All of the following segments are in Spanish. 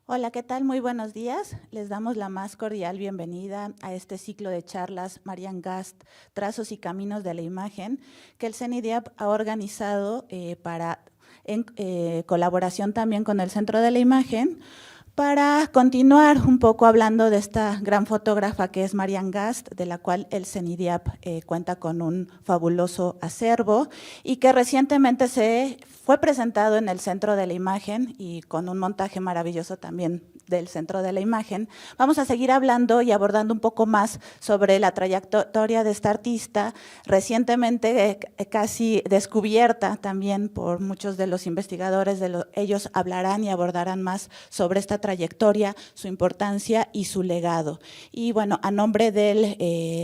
Hola, ¿qué tal? Muy buenos días. Les damos la más cordial bienvenida a este ciclo de charlas Marian Gast, Trazos y Caminos de la Imagen, que el CENIDIAP ha organizado en colaboración también con el Centro de la Imagen, para continuar un poco hablando de esta gran fotógrafa que es Marian Gast, de la cual el CENIDIAP cuenta con un fabuloso acervo y que recientemente se fue presentado en el Centro de la Imagen y con un montaje maravilloso también del Centro de la Imagen. Vamos a seguir hablando y abordando un poco más sobre la trayectoria de esta artista, recientemente casi descubierta también por muchos de los investigadores. Ellos hablarán y abordarán más sobre esta trayectoria, su importancia y su legado. Y bueno, a nombre del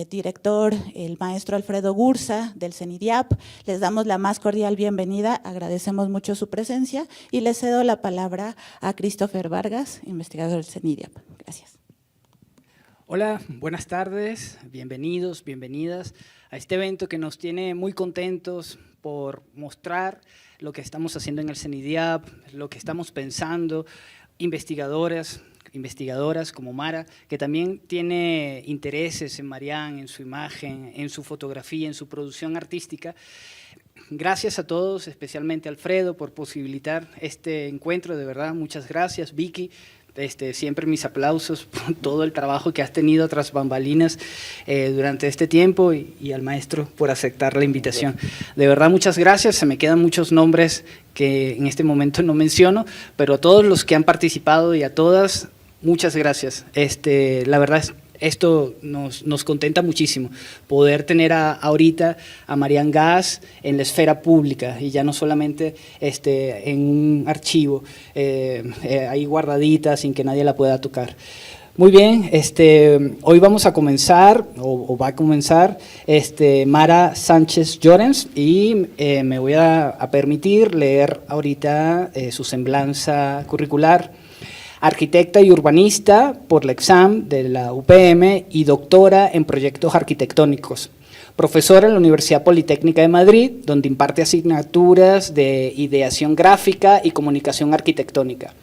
director, el maestro Alfredo Gursa, del CENIDIAP, les damos la más cordial bienvenida, agradecemos mucho su presencia y les cedo la palabra a Christopher Vargas, investigador del CENIDIAP. Gracias. Hola, buenas tardes, bienvenidos, bienvenidas a este evento que nos tiene muy contentos por mostrar lo que estamos haciendo en el CENIDIAP, lo que estamos pensando, investigadoras como Mara, que también tiene intereses en Marian, en su imagen, en su fotografía, en su producción artística. Gracias a todos, especialmente a Alfredo, por posibilitar este encuentro, de verdad, muchas gracias. Vicky, siempre mis aplausos por todo el trabajo que has tenido tras bambalinas durante este tiempo y al maestro por aceptar la invitación. De verdad, muchas gracias. Se me quedan muchos nombres que en este momento no menciono, pero a todos los que han participado y a todas, muchas gracias. La verdad esto nos contenta muchísimo, poder tener ahorita a Marianne Gass en la esfera pública y ya no solamente en un archivo ahí guardadita sin que nadie la pueda tocar. Muy bien, hoy vamos a comenzar, o va a comenzar, Mara Sánchez Llorens, y me voy a permitir leer ahorita su semblanza curricular. Arquitecta y urbanista por la EXAM de la UPM y doctora en proyectos arquitectónicos. Profesora en la Universidad Politécnica de Madrid, donde imparte asignaturas de ideación gráfica y comunicación arquitectónica.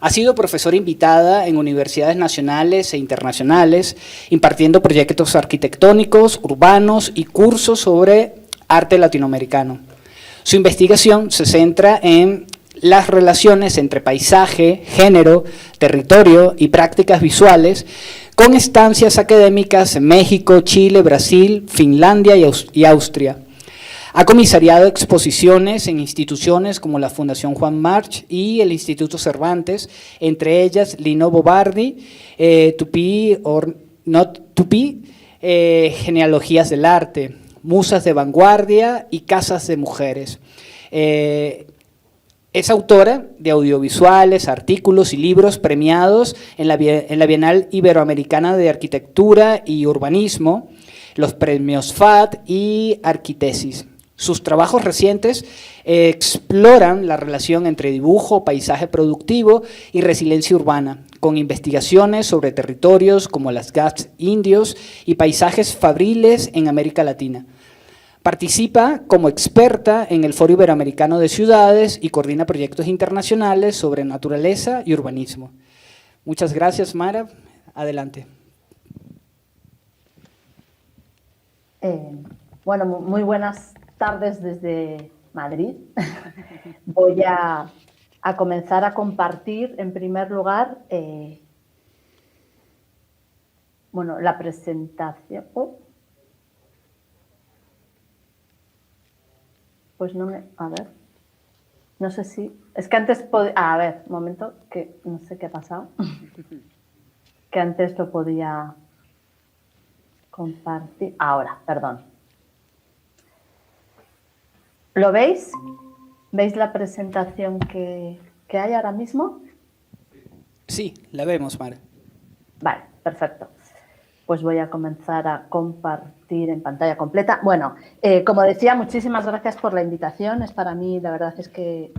Ha sido profesora invitada en universidades nacionales e internacionales, impartiendo proyectos arquitectónicos, urbanos y cursos sobre arte latinoamericano. Su investigación se centra en las relaciones entre paisaje, género, territorio y prácticas visuales, con estancias académicas en México, Chile, Brasil, Finlandia y Austria. Ha comisariado exposiciones en instituciones como la Fundación Juan March y el Instituto Cervantes, entre ellas Lino Bobardi, Tupí or Not Tupí, Genealogías del Arte, Musas de Vanguardia y Casas de Mujeres. Es autora de audiovisuales, artículos y libros premiados en la Bienal Iberoamericana de Arquitectura y Urbanismo, los premios FAD y Arquitesis. Sus trabajos recientes exploran la relación entre dibujo, paisaje productivo y resiliencia urbana, con investigaciones sobre territorios como las Ghats indios y paisajes fabriles en América Latina. Participa como experta en el Foro Iberoamericano de Ciudades y coordina proyectos internacionales sobre naturaleza y urbanismo. Muchas gracias, Mara. Adelante. Bueno, muy buenas tardes desde Madrid. Voy a comenzar a compartir, en primer lugar, la presentación. Pues no me... A ver. No sé si... Es que antes podía... A ver, un momento, que no sé qué ha pasado. Que antes lo podía compartir. Ahora, perdón. ¿Lo veis? ¿Veis la presentación que hay ahora mismo? Sí, la vemos, Mara. Vale, perfecto. Pues voy a comenzar a compartir en pantalla completa. Bueno, como decía, muchísimas gracias por la invitación. Es para mí, la verdad es que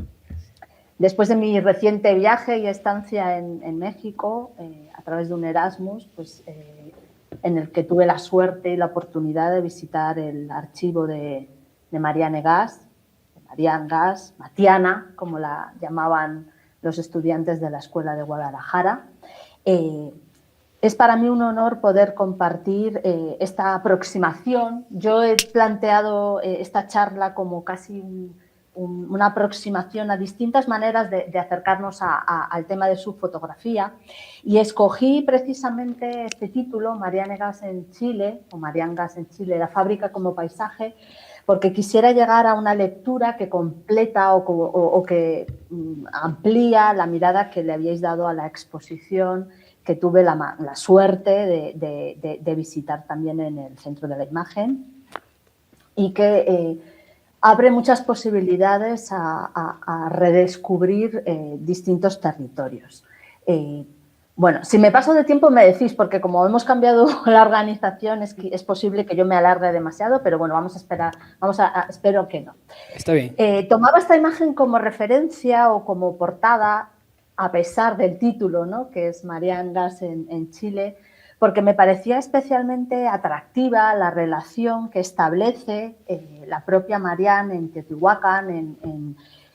después de mi reciente viaje y estancia en México, a través de un Erasmus, pues, en el que tuve la suerte y la oportunidad de visitar el archivo de Marianne Gass, Matiana, como la llamaban los estudiantes de la Escuela de Guadalajara. Es para mí un honor poder compartir esta aproximación. Yo he planteado esta charla como casi una aproximación a distintas maneras de acercarnos al tema de su fotografía, y escogí precisamente este título, Marianne Gass en Chile, o Marianne Gass en Chile, la fábrica como paisaje, porque quisiera llegar a una lectura que completa o que amplía la mirada que le habíais dado a la exposición que tuve la suerte de visitar también en el Centro de la Imagen, y que abre muchas posibilidades a redescubrir distintos territorios. Bueno, si me paso de tiempo me decís, porque como hemos cambiado la organización es posible que yo me alargue demasiado, pero bueno, vamos a esperar, espero que no. Está bien. Tomaba esta imagen como referencia o como portada, a pesar del título, ¿no?, que es Marianne Gass en Chile, porque me parecía especialmente atractiva la relación que establece la propia Marianne en Teotihuacán,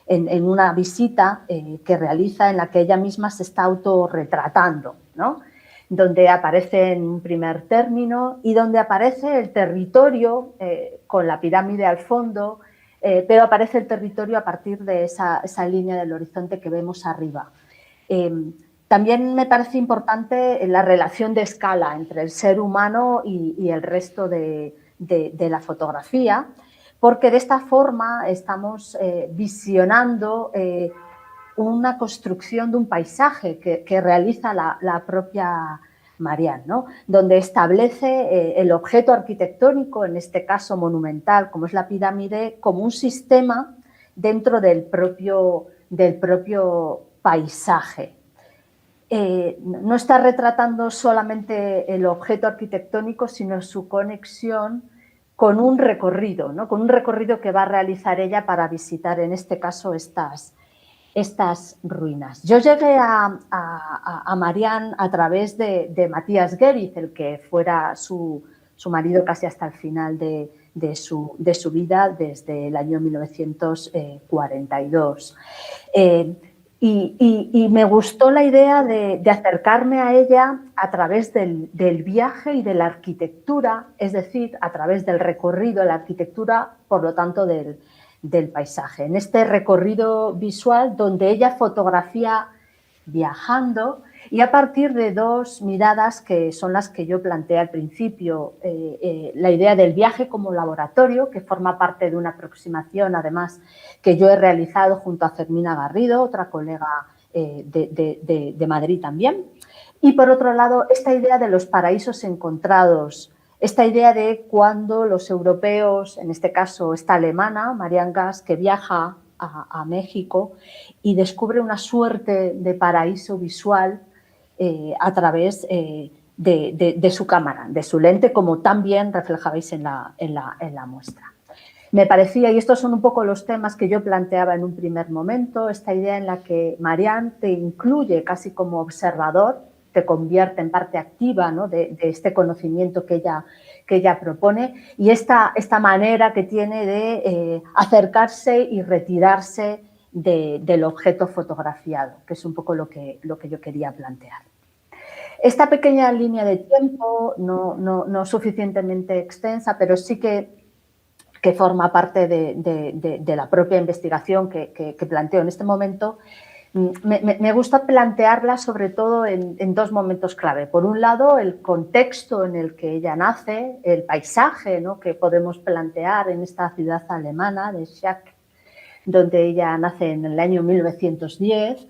en una visita que realiza, en la que ella misma se está autorretratando, ¿no?, donde aparece en un primer término y donde aparece el territorio con la pirámide al fondo, pero aparece el territorio a partir de esa línea del horizonte que vemos arriba. También me parece importante la relación de escala entre el ser humano y el resto de la fotografía, porque de esta forma estamos visionando una construcción de un paisaje que realiza la propia Marian, ¿no? Donde establece el objeto arquitectónico, en este caso monumental, como es la pirámide, como un sistema dentro del propio paisaje. No está retratando solamente el objeto arquitectónico, sino su conexión con un recorrido, ¿no? Con un recorrido que va a realizar ella para visitar, en este caso, estas ruinas. Yo llegué a Marian a través de Matthias Gereth, el que fuera su marido casi hasta el final de su vida, desde el año 1942. Y me gustó la idea de acercarme a ella a través del viaje y de la arquitectura, es decir, a través del recorrido, la arquitectura, por lo tanto, del paisaje. En este recorrido visual donde ella fotografía viajando y a partir de dos miradas que son las que yo planteé al principio, la idea del viaje como laboratorio, que forma parte de una aproximación, además, que yo he realizado junto a Fermina Garrido, otra colega de Madrid también. Y por otro lado, esta idea de los paraísos encontrados, esta idea de cuando los europeos, en este caso esta alemana, Marian Gast, que viaja a México y descubre una suerte de paraíso visual a través de su cámara, de su lente, como también reflejabais en la muestra. Me parecía, y estos son un poco los temas que yo planteaba en un primer momento, esta idea en la que Marian te incluye casi como observador, te convierte en parte activa, ¿no? de este conocimiento que ella propone, y esta manera que tiene de acercarse y retirarse del objeto fotografiado, que es un poco lo que yo quería plantear. Esta pequeña línea de tiempo, no suficientemente extensa, pero sí que forma parte de la propia investigación que planteo en este momento, me gusta plantearla sobre todo en dos momentos clave. Por un lado, el contexto en el que ella nace, el paisaje, ¿no? que podemos plantear en esta ciudad alemana de Schack, donde ella nace en el año 1910,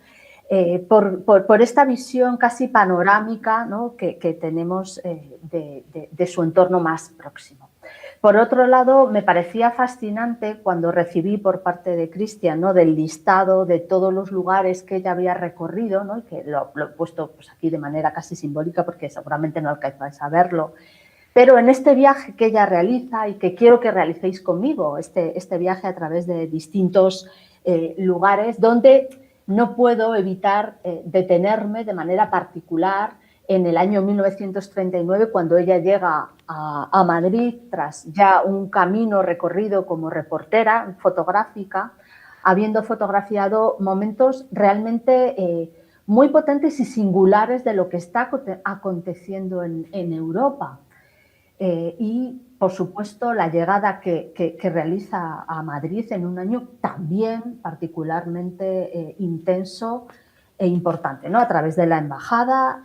por esta visión casi panorámica, ¿no? que tenemos de su entorno más próximo. Por otro lado, me parecía fascinante cuando recibí por parte de Cristian, ¿no? del listado de todos los lugares que ella había recorrido, ¿no? que lo he puesto pues, aquí de manera casi simbólica porque seguramente no alcanzáis a verlo, pero en este viaje que ella realiza y que quiero que realicéis conmigo, este viaje a través de distintos lugares donde no puedo evitar detenerme de manera particular en el año 1939, cuando ella llega a Madrid tras ya un camino recorrido como reportera fotográfica, habiendo fotografiado momentos realmente muy potentes y singulares de lo que está aconteciendo en Europa. Y, por supuesto, la llegada que realiza a Madrid en un año también particularmente intenso e importante, ¿no? A través de la embajada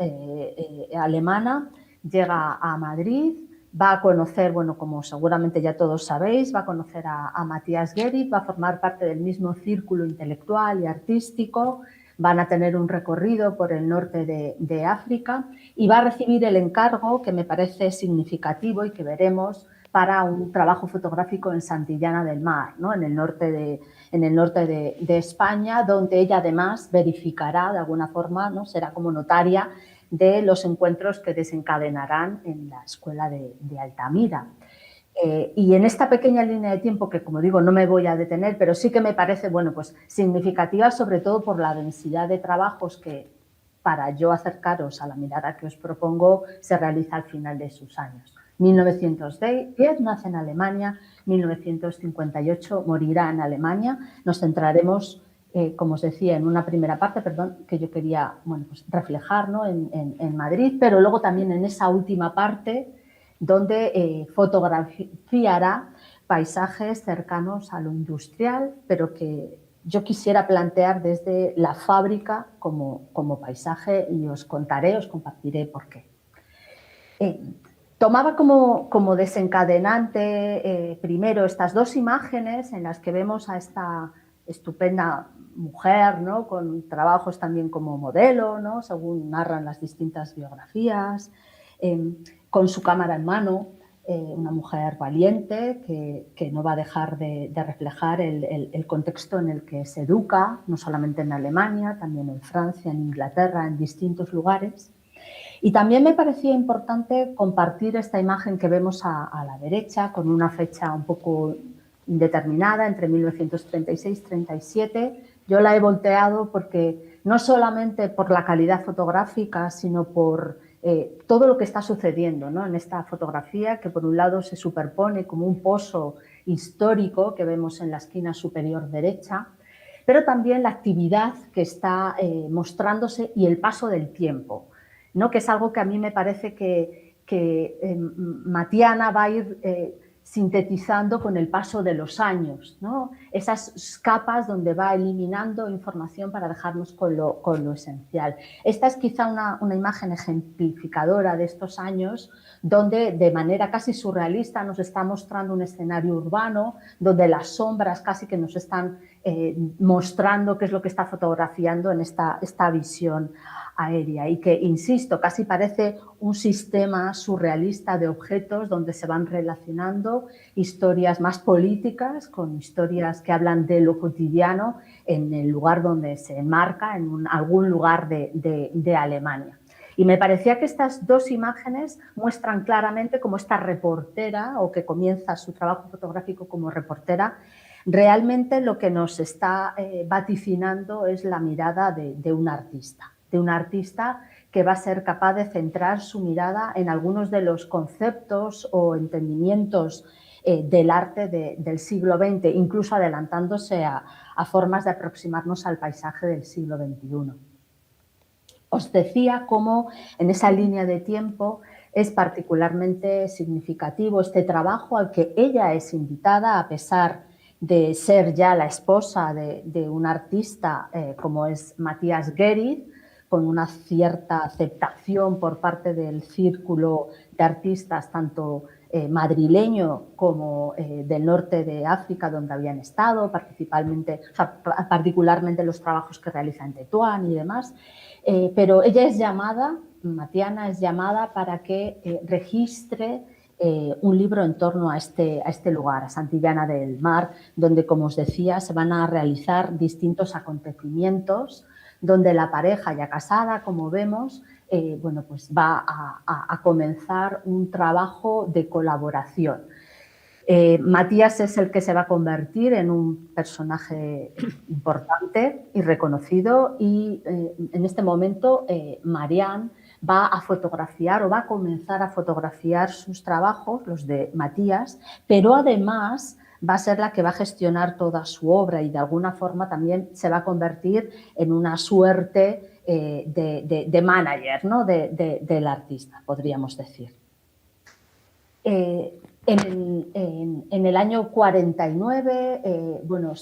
alemana llega a Madrid, va a conocer, bueno, como seguramente ya todos sabéis, va a conocer a Matthias Gereth, va a formar parte del mismo círculo intelectual y artístico, van a tener un recorrido por el norte de África y va a recibir el encargo, que me parece significativo y que veremos, para un trabajo fotográfico en Santillana del Mar, ¿no? en el norte de España, donde ella además verificará de alguna forma, ¿no? será como notaria de los encuentros que desencadenarán en la escuela de Altamira. Y en esta pequeña línea de tiempo, que como digo no me voy a detener, pero sí que me parece bueno, pues, significativa, sobre todo por la densidad de trabajos que, para yo acercaros a la mirada que os propongo, se realiza al final de sus años. 1910 nace en Alemania, 1958 morirá en Alemania. Nos centraremos, como os decía, en una primera parte, perdón, que yo quería bueno, pues reflejar, ¿no? en Madrid, pero luego también en esa última parte donde fotografiará paisajes cercanos a lo industrial, pero que yo quisiera plantear desde la fábrica como paisaje, y os compartiré por qué. Tomaba como desencadenante primero estas dos imágenes en las que vemos a esta estupenda mujer, ¿no? Con trabajos también como modelo, ¿no? Según narran las distintas biografías, con su cámara en mano, una mujer valiente que no va a dejar de reflejar el contexto en el que se educa, no solamente en Alemania, también en Francia, en Inglaterra, en distintos lugares. Y también me parecía importante compartir esta imagen que vemos a la derecha, con una fecha un poco indeterminada, entre 1936 y 37. Yo la he volteado porque no solamente por la calidad fotográfica, sino por todo lo que está sucediendo, ¿no? En esta fotografía, que por un lado se superpone como un pozo histórico que vemos en la esquina superior derecha, pero también la actividad que está mostrándose y el paso del tiempo, ¿no? Que es algo que a mí me parece que Matiana va a ir sintetizando con el paso de los años, ¿no? Esas capas donde va eliminando información para dejarnos con lo esencial. Esta es quizá una imagen ejemplificadora de estos años, donde de manera casi surrealista nos está mostrando un escenario urbano, donde las sombras casi que nos están mostrando qué es lo que está fotografiando en esta visión aérea, y que, insisto, casi parece un sistema surrealista de objetos donde se van relacionando historias más políticas con historias que hablan de lo cotidiano en el lugar donde se enmarca, en algún lugar de Alemania. Y me parecía que estas dos imágenes muestran claramente cómo esta reportera, o que comienza su trabajo fotográfico como reportera, realmente lo que nos está vaticinando es la mirada de un artista que va a ser capaz de centrar su mirada en algunos de los conceptos o entendimientos del arte del siglo XX, incluso adelantándose a formas de aproximarnos al paisaje del siglo XXI. Os decía cómo en esa línea de tiempo es particularmente significativo este trabajo al que ella es invitada, a pesar de ser ya la esposa de un artista como es Matthias Gereth, con una cierta aceptación por parte del círculo de artistas, tanto madrileño como del norte de África, donde habían estado, particularmente los trabajos que realiza en Tetuán y demás. Pero ella es llamada, Matiana es llamada para que registre un libro en torno a este lugar, a Santillana del Mar, donde, como os decía, se van a realizar distintos acontecimientos, donde la pareja ya casada, como vemos, bueno, pues va a comenzar un trabajo de colaboración. Matías es el que se va a convertir en un personaje importante y reconocido, y en este momento Marianne va a fotografiar, o va a comenzar a fotografiar sus trabajos, los de Matías, pero además va a ser la que va a gestionar toda su obra, y de alguna forma también se va a convertir en una suerte de manager, ¿no? del artista, podríamos decir. En el año 49, bueno,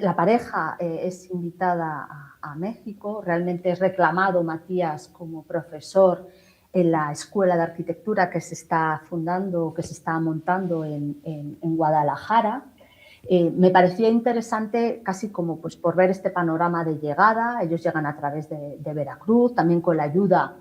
la pareja es invitada a México. Realmente es reclamado Matías como profesor en la Escuela de Arquitectura que se está fundando, que se está montando en Guadalajara. Me parecía interesante, casi como pues, por ver este panorama de llegada. Ellos llegan a través de Veracruz, también con la ayuda,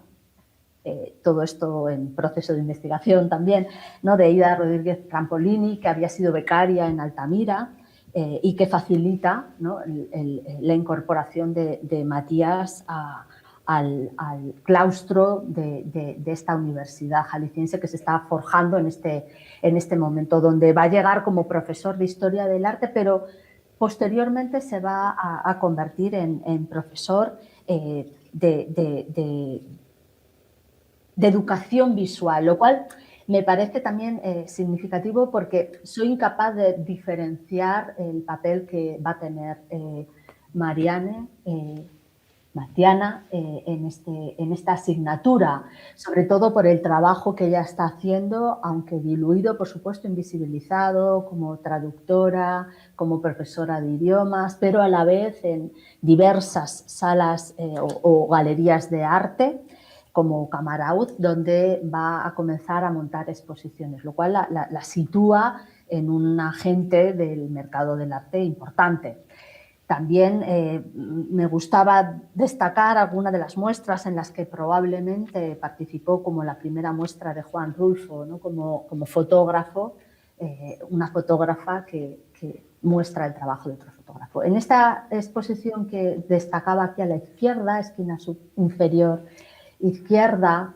todo esto en proceso de investigación también, ¿no? de Ida Rodríguez Trampolini, que había sido becaria en Altamira, y que facilita, ¿no? la incorporación de Matías al claustro de esta universidad jalisciense que se está forjando en este momento, donde va a llegar como profesor de Historia del Arte, pero posteriormente se va a convertir en profesor de educación visual, lo cual me parece también significativo, porque soy incapaz de diferenciar el papel que va a tener Matiana en esta asignatura, sobre todo por el trabajo que ella está haciendo, aunque diluido, por supuesto, invisibilizado, como traductora, como profesora de idiomas, pero a la vez en diversas salas o galerías de arte, como Camaraud, donde va a comenzar a montar exposiciones, lo cual la sitúa en un agente del mercado del arte importante. También me gustaba destacar algunas de las muestras en las que probablemente participó, como la primera muestra de Juan Rulfo, ¿no? como fotógrafo, una fotógrafa que muestra el trabajo de otro fotógrafo. En esta exposición que destacaba aquí a la izquierda, esquina inferior izquierda,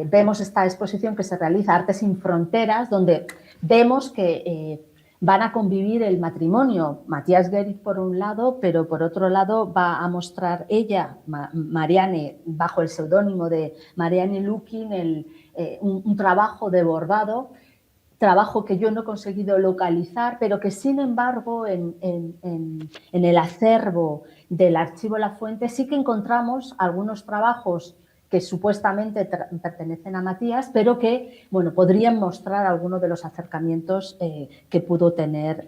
vemos esta exposición que se realiza, Arte sin Fronteras, donde vemos que van a convivir el matrimonio, Matthias Gereth por un lado, pero por otro lado va a mostrar ella, Marianne, bajo el seudónimo de Marianne Lukin, un trabajo de bordado, trabajo que yo no he conseguido localizar, pero que sin embargo en el acervo del Archivo La Fuente sí que encontramos algunos trabajos que supuestamente pertenecen a Matthias, pero que bueno, podrían mostrar algunos de los acercamientos que pudo tener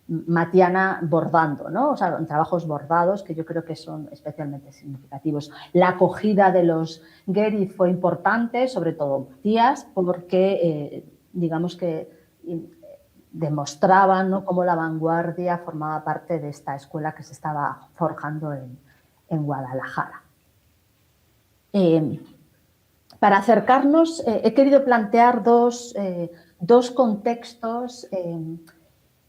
Matiana bordando, ¿no? O sea, trabajos bordados que yo creo que son especialmente significativos. La acogida de los Gereth fue importante, sobre todo Matthias, porque digamos que demostraban, ¿no?, cómo la vanguardia formaba parte de esta escuela que se estaba forjando en Guadalajara. Para acercarnos, he querido plantear dos contextos,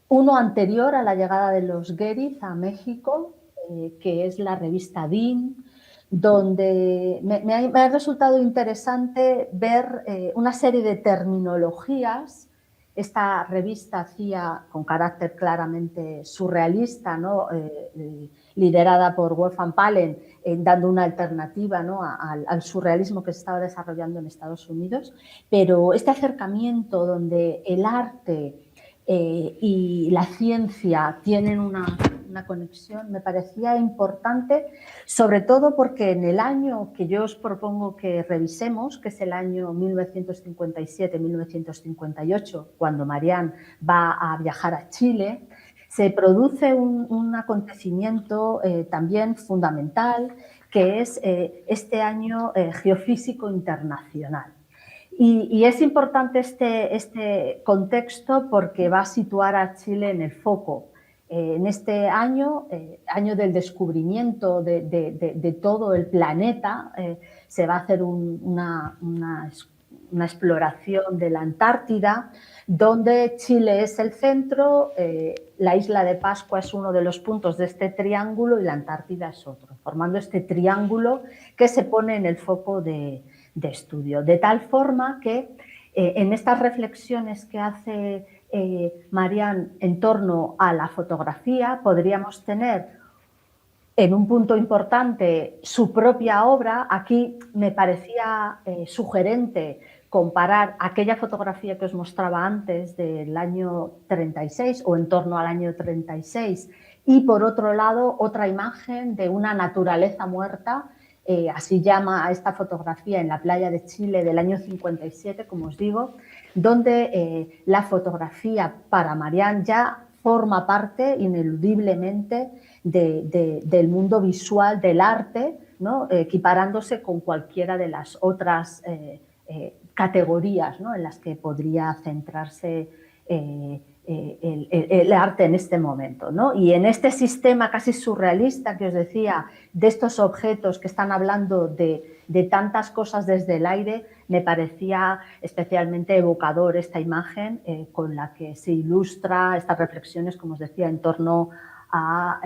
uno anterior a la llegada de los Gereth a México, que es la revista DIN, donde me ha resultado interesante ver una serie de terminologías. Esta revista hacía con carácter claramente surrealista, ¿no?, liderada por Wolfgang Palen, dando una alternativa, ¿no?, al surrealismo que se estaba desarrollando en Estados Unidos, pero este acercamiento donde el arte y la ciencia tienen una conexión me parecía importante, sobre todo porque en el año que yo os propongo que revisemos, que es el año 1957-1958, cuando Marianne va a viajar a Chile, se produce un acontecimiento también fundamental, que es este año geofísico internacional. Y es importante este contexto porque va a situar a Chile en el foco. En este año, año del descubrimiento de todo el planeta, se va a hacer una exploración de la Antártida, donde Chile es el centro, la isla de Pascua es uno de los puntos de este triángulo y la Antártida es otro, formando este triángulo que se pone en el foco de estudio. De tal forma que en estas reflexiones que hace Marianne en torno a la fotografía podríamos tener en un punto importante su propia obra. Aquí me parecía sugerente comparar aquella fotografía que os mostraba antes del año 36 o en torno al año 36 y por otro lado otra imagen de una naturaleza muerta, así llama a esta fotografía en la playa de Chile del año 57, como os digo, donde la fotografía para Marianne ya forma parte ineludiblemente del mundo visual del arte, ¿no?, equiparándose con cualquiera de las otras categorías, ¿no?, en las que podría centrarse el arte en este momento, ¿no? Y en este sistema casi surrealista que os decía, de estos objetos que están hablando de tantas cosas desde el aire, me parecía especialmente evocador esta imagen con la que se ilustra estas reflexiones, como os decía, en torno a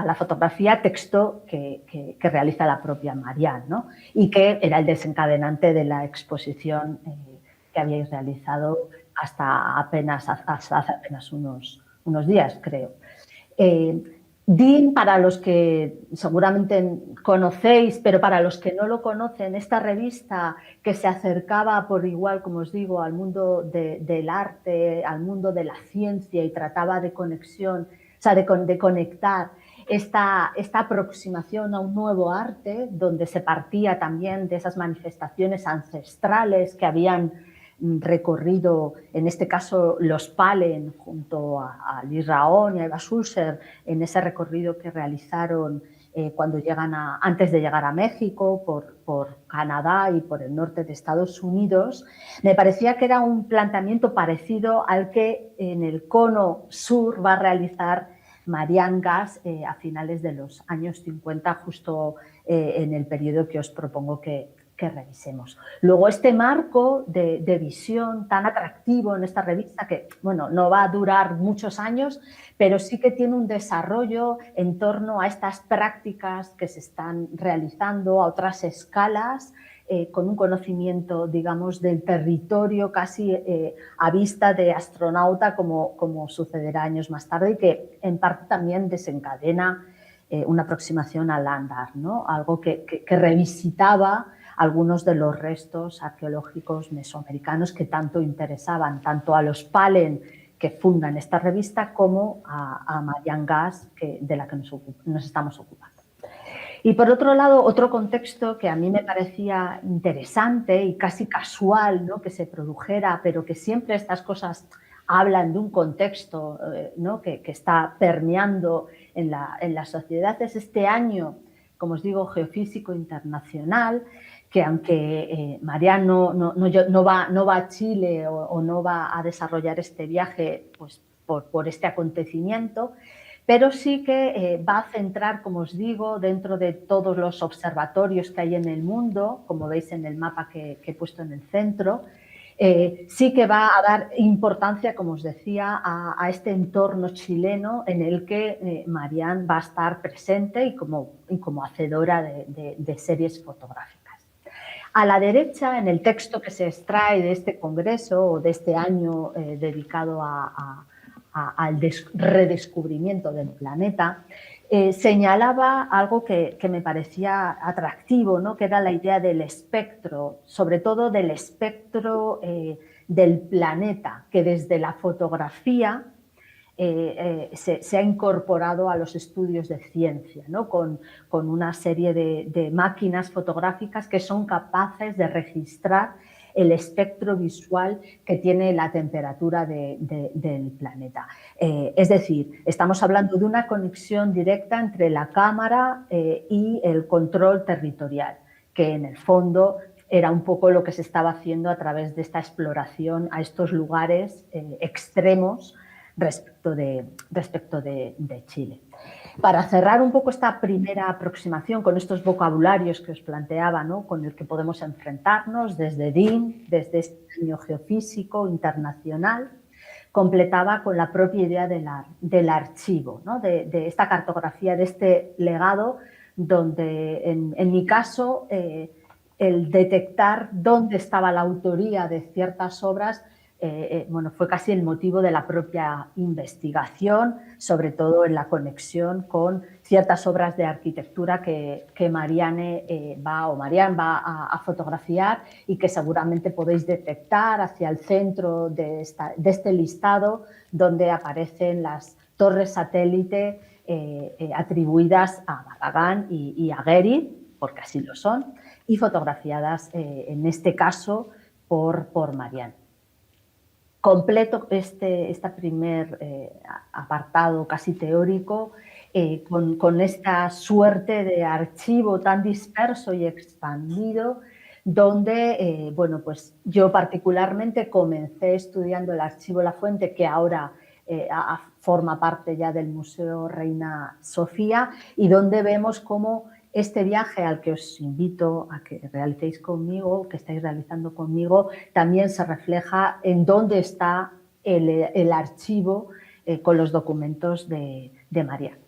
la fotografía texto que realiza la propia Marianne, ¿no?, y que era el desencadenante de la exposición que habíais realizado hasta hace apenas unos días, creo. DIN, para los que seguramente conocéis, pero para los que no lo conocen, esta revista que se acercaba por igual, como os digo, al mundo del arte, al mundo de la ciencia y trataba de conexión, o sea, de conectar esta aproximación a un nuevo arte, donde se partía también de esas manifestaciones ancestrales que habían recorrido, en este caso los Palen, junto a Lis Raón y a Eva Sulzer, en ese recorrido que realizaron cuando antes de llegar a México, por Canadá y por el norte de Estados Unidos. Me parecía que era un planteamiento parecido al que en el cono sur va a realizar Marianne Gass a finales de los años 50, justo en el periodo que os propongo que revisemos. Luego, este marco de visión tan atractivo en esta revista, que bueno, no va a durar muchos años, pero sí que tiene un desarrollo en torno a estas prácticas que se están realizando a otras escalas, con un conocimiento, digamos, del territorio casi a vista de astronauta, como sucederá años más tarde, y que en parte también desencadena una aproximación al Landar, ¿no? Algo que revisitaba algunos de los restos arqueológicos mesoamericanos que tanto interesaban tanto a los Palen, que fundan esta revista, como a Marianne Gass, de la que nos estamos ocupando. Y por otro lado, otro contexto que a mí me parecía interesante y casi casual, ¿no?, que se produjera, pero que siempre estas cosas hablan de un contexto, ¿no?, que está permeando en la sociedad, es este año, como os digo, geofísico internacional, que aunque Marianne no va a Chile o no va a desarrollar este viaje pues, por este acontecimiento, pero sí que va a centrar, como os digo, dentro de todos los observatorios que hay en el mundo, como veis en el mapa que he puesto en el centro, sí que va a dar importancia, como os decía, a este entorno chileno en el que Marianne va a estar presente y como hacedora de series fotográficas. A la derecha, en el texto que se extrae de este congreso o de este año dedicado al redescubrimiento del planeta, señalaba algo que me parecía atractivo, ¿no?, que era la idea del espectro, sobre todo del espectro del planeta, que desde la fotografía se ha incorporado a los estudios de ciencia, ¿no?, con una serie de máquinas fotográficas que son capaces de registrar el espectro visual que tiene la temperatura del planeta. Es decir, estamos hablando de una conexión directa entre la cámara y el control territorial, que en el fondo era un poco lo que se estaba haciendo a través de esta exploración a estos lugares extremos respecto de Chile. Para cerrar un poco esta primera aproximación con estos vocabularios que os planteaba, ¿no?, con el que podemos enfrentarnos desde DIN, desde este año geofísico internacional, completaba con la propia idea del archivo, ¿no?, de esta cartografía, de este legado, donde en mi caso el detectar dónde estaba la autoría de ciertas obras bueno, fue casi el motivo de la propia investigación, sobre todo en la conexión con ciertas obras de arquitectura que Marianne va a fotografiar y que seguramente podéis detectar hacia el centro de este listado, donde aparecen las torres satélite atribuidas a Barragán y a Guérin, porque así lo son, y fotografiadas en este caso por Marianne. Completo este primer apartado casi teórico con esta suerte de archivo tan disperso y expandido, donde bueno, pues yo particularmente comencé estudiando el archivo La Fuente, que ahora forma parte ya del Museo Reina Sofía, y donde vemos cómo este viaje al que os invito a que realicéis conmigo, que estáis realizando conmigo, también se refleja en dónde está el archivo con los documentos de Marianne.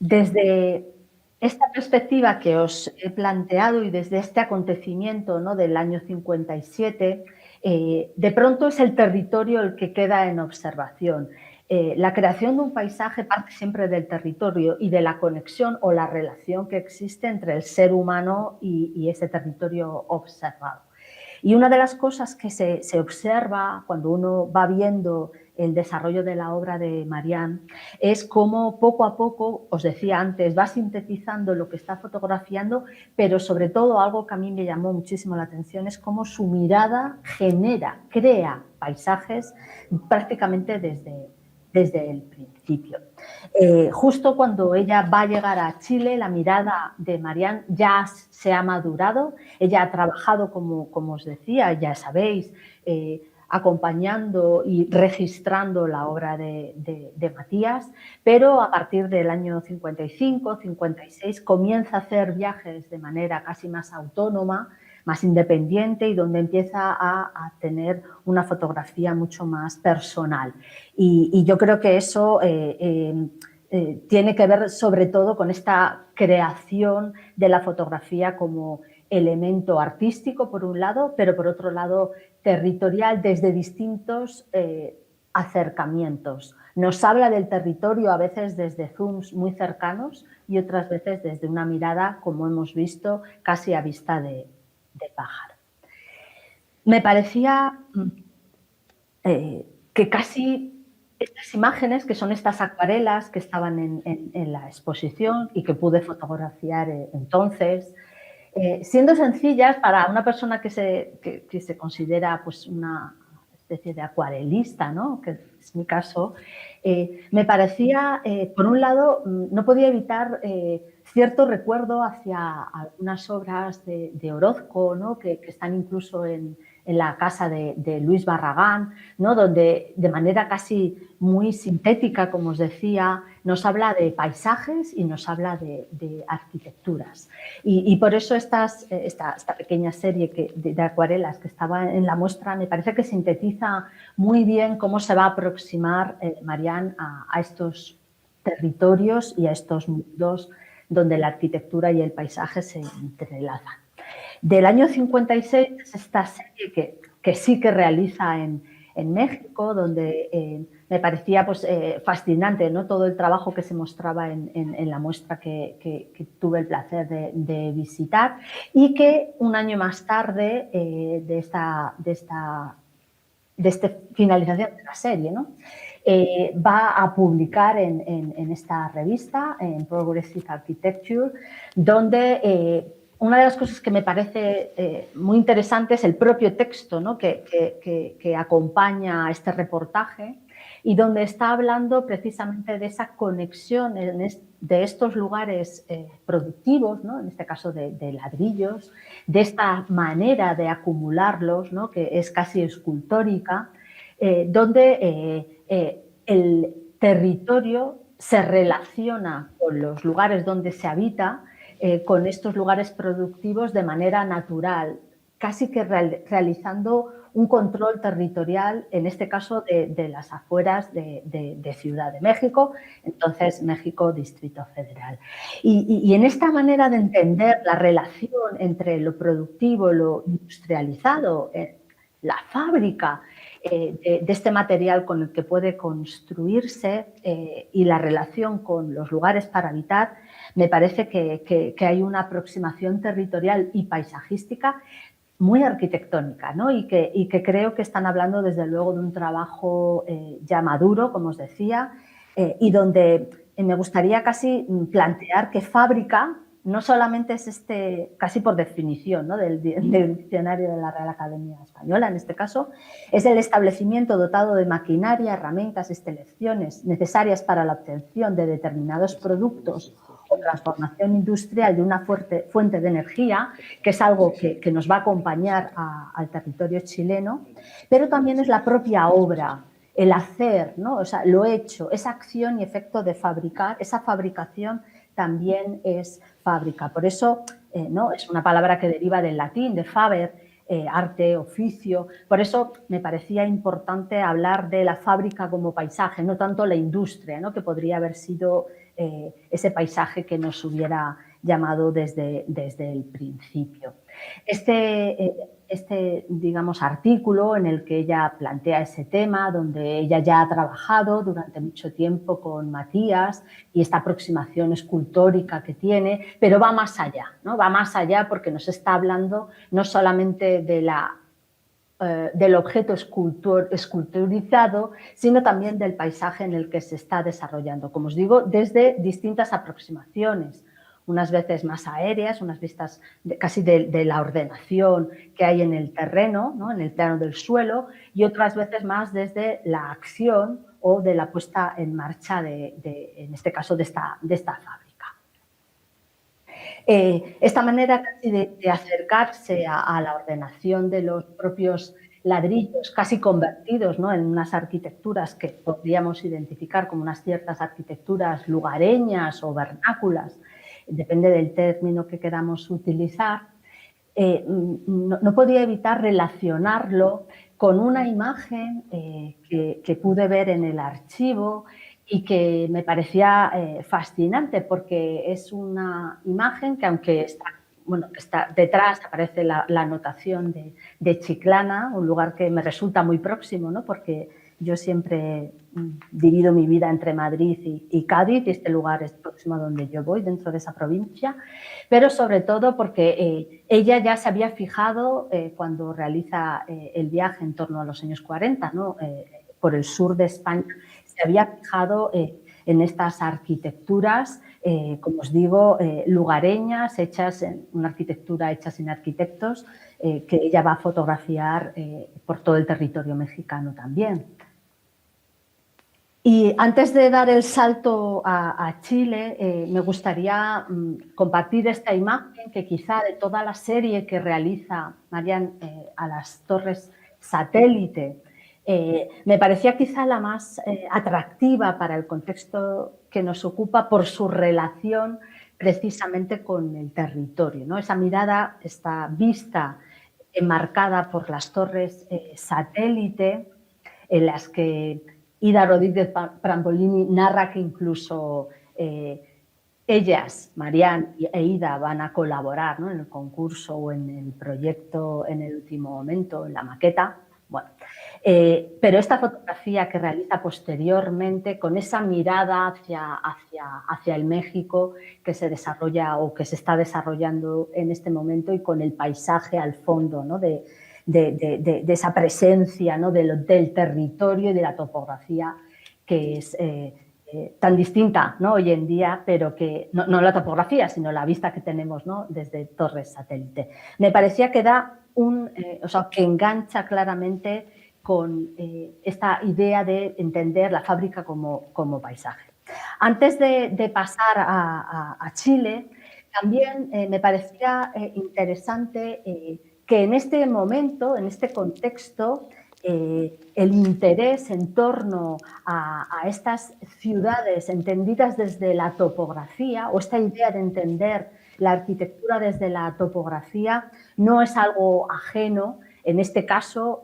Desde esta perspectiva que os he planteado y desde este acontecimiento, ¿no?, del año 57, de pronto es el territorio el que queda en observación. La creación de un paisaje parte siempre del territorio y de la conexión o la relación que existe entre el ser humano y ese territorio observado. Y una de las cosas que se observa cuando uno va viendo el desarrollo de la obra de Marianne es cómo poco a poco, os decía antes, va sintetizando lo que está fotografiando, pero sobre todo algo que a mí me llamó muchísimo la atención es cómo su mirada crea paisajes prácticamente desde el principio. Justo cuando ella va a llegar a Chile, la mirada de Marianne ya se ha madurado. Ella ha trabajado, como os decía, ya sabéis, acompañando y registrando la obra de Matías, pero a partir del año 55, 56 comienza a hacer viajes de manera casi más autónoma, más independiente y donde empieza a tener una fotografía mucho más personal. Y yo creo que eso tiene que ver sobre todo con esta creación de la fotografía como elemento artístico, por un lado, pero por otro lado territorial desde distintos acercamientos. Nos habla del territorio a veces desde zooms muy cercanos y otras veces desde una mirada, como hemos visto, casi a vista de pájaro. Me parecía que casi estas imágenes, que son estas acuarelas que estaban en la exposición y que pude fotografiar entonces, siendo sencillas para una persona que se considera pues, una especie de acuarelista, ¿no? Que es mi caso, me parecía, por un lado, no podía evitar cierto recuerdo hacia algunas obras de Orozco, ¿no? que están incluso en la casa de Luis Barragán, ¿no? Donde de manera casi muy sintética, como os decía, nos habla de paisajes y nos habla de arquitecturas. Y por eso esta pequeña serie de acuarelas que estaba en la muestra me parece que sintetiza muy bien cómo se va a aproximar Marian a estos territorios y a estos mundos donde la arquitectura y el paisaje se entrelazan. Del año 56 es esta serie que sí que realiza en México, donde me parecía pues, fascinante, ¿no? Todo el trabajo que se mostraba en la muestra que tuve el placer de visitar y que un año más tarde de esta finalización de la serie, ¿no? Va a publicar en esta revista, en Progressive Architecture, donde una de las cosas que me parece muy interesante es el propio texto, ¿no? que acompaña a este reportaje y donde está hablando precisamente de esa conexión de estos lugares productivos, ¿no? En este caso de ladrillos, de esta manera de acumularlos, ¿no? Que es casi escultórica, donde el territorio se relaciona con los lugares donde se habita, con estos lugares productivos de manera natural, casi que realizando un control territorial, en este caso de las afueras de Ciudad de México, entonces México Distrito Federal. Y en esta manera de entender la relación entre lo productivo, lo industrializado, la fábrica de este material con el que puede construirse y la relación con los lugares para habitar, me parece que hay una aproximación territorial y paisajística muy arquitectónica, ¿no? y que creo que están hablando desde luego de un trabajo ya maduro, como os decía, y donde me gustaría casi plantear que fábrica no solamente es casi por definición, ¿no? del diccionario de la Real Academia Española, en este caso, es el establecimiento dotado de maquinaria, herramientas, instalaciones necesarias para la obtención de determinados productos o transformación industrial de una fuente de energía, que es algo que nos va a acompañar al territorio chileno, pero también es la propia obra, el hacer, ¿no? O sea, lo hecho, esa acción y efecto de fabricar, esa fabricación también es fábrica. Por eso ¿no? es una palabra que deriva del latín, de faber, arte, oficio. Por eso me parecía importante hablar de la fábrica como paisaje, no tanto la industria, ¿no? que podría haber sido ese paisaje que nos hubiera llamado desde el principio. Digamos, artículo en el que ella plantea ese tema, donde ella ya ha trabajado durante mucho tiempo con Matías y esta aproximación escultórica que tiene, pero va más allá, ¿no? Va más allá porque nos está hablando no solamente del objeto esculturizado, sino también del paisaje en el que se está desarrollando, como os digo, desde distintas aproximaciones, unas veces más aéreas, unas vistas casi de la ordenación que hay en el terreno, ¿no? en el plano del suelo, y otras veces más desde la acción o de la puesta en marcha, en este caso, de esta fábrica. Esta manera casi de acercarse a la ordenación de los propios ladrillos casi convertidos, ¿no?, en unas arquitecturas que podríamos identificar como unas ciertas arquitecturas lugareñas o vernáculas, depende del término que queramos utilizar, no podía evitar relacionarlo con una imagen que pude ver en el archivo y que me parecía fascinante, porque es una imagen que, aunque está detrás, aparece la anotación de Chiclana, un lugar que me resulta muy próximo, ¿no?, porque yo siempre divido mi vida entre Madrid y Cádiz, y este lugar es próximo a donde yo voy, dentro de esa provincia, pero sobre todo porque ella ya se había fijado cuando realiza el viaje en torno a los años 40, ¿no?, por el sur de España, se había fijado en estas arquitecturas, como os digo, lugareñas, hechas en una arquitectura hecha sin arquitectos, que ella va a fotografiar por todo el territorio mexicano también. Y antes de dar el salto a Chile, me gustaría compartir esta imagen que quizá de toda la serie que realiza Marian a las torres satélite, me parecía quizá la más atractiva para el contexto que nos ocupa por su relación precisamente con el territorio, ¿no? Esa mirada, esta vista enmarcada por las torres satélite, en las que Ida Rodríguez Prambolini narra que incluso ellas, Marian e Ida, van a colaborar, ¿no?, en el concurso o en el proyecto en el último momento, en la maqueta. Bueno, pero esta fotografía que realiza posteriormente, con esa mirada hacia el México que se desarrolla o que se está desarrollando en este momento, y con el paisaje al fondo, ¿no?, de esa presencia, ¿no?, del territorio y de la topografía que es tan distinta, ¿no?, hoy en día, pero que no la topografía, sino la vista que tenemos, ¿no?, desde torres satélite. Me parecía que da que engancha claramente con esta idea de entender la fábrica como paisaje. Antes de pasar a Chile, también me parecía interesante que en este momento, en este contexto, el interés en torno a estas ciudades entendidas desde la topografía, o esta idea de entender la arquitectura desde la topografía, no es algo ajeno. En este caso,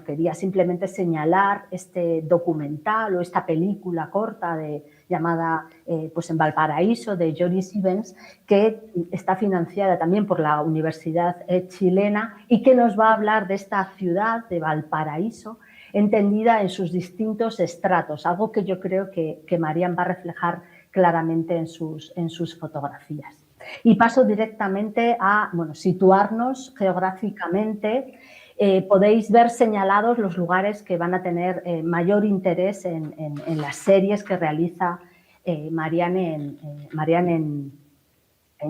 quería simplemente señalar este documental o esta película corta llamada pues en Valparaíso, de Joris Ivens, que está financiada también por la Universidad chilena y que nos va a hablar de esta ciudad de Valparaíso entendida en sus distintos estratos, algo que yo creo que Marian va a reflejar claramente en sus fotografías. Y paso directamente a situarnos geográficamente. Podéis ver señalados los lugares que van a tener mayor interés en las series que realiza Marian en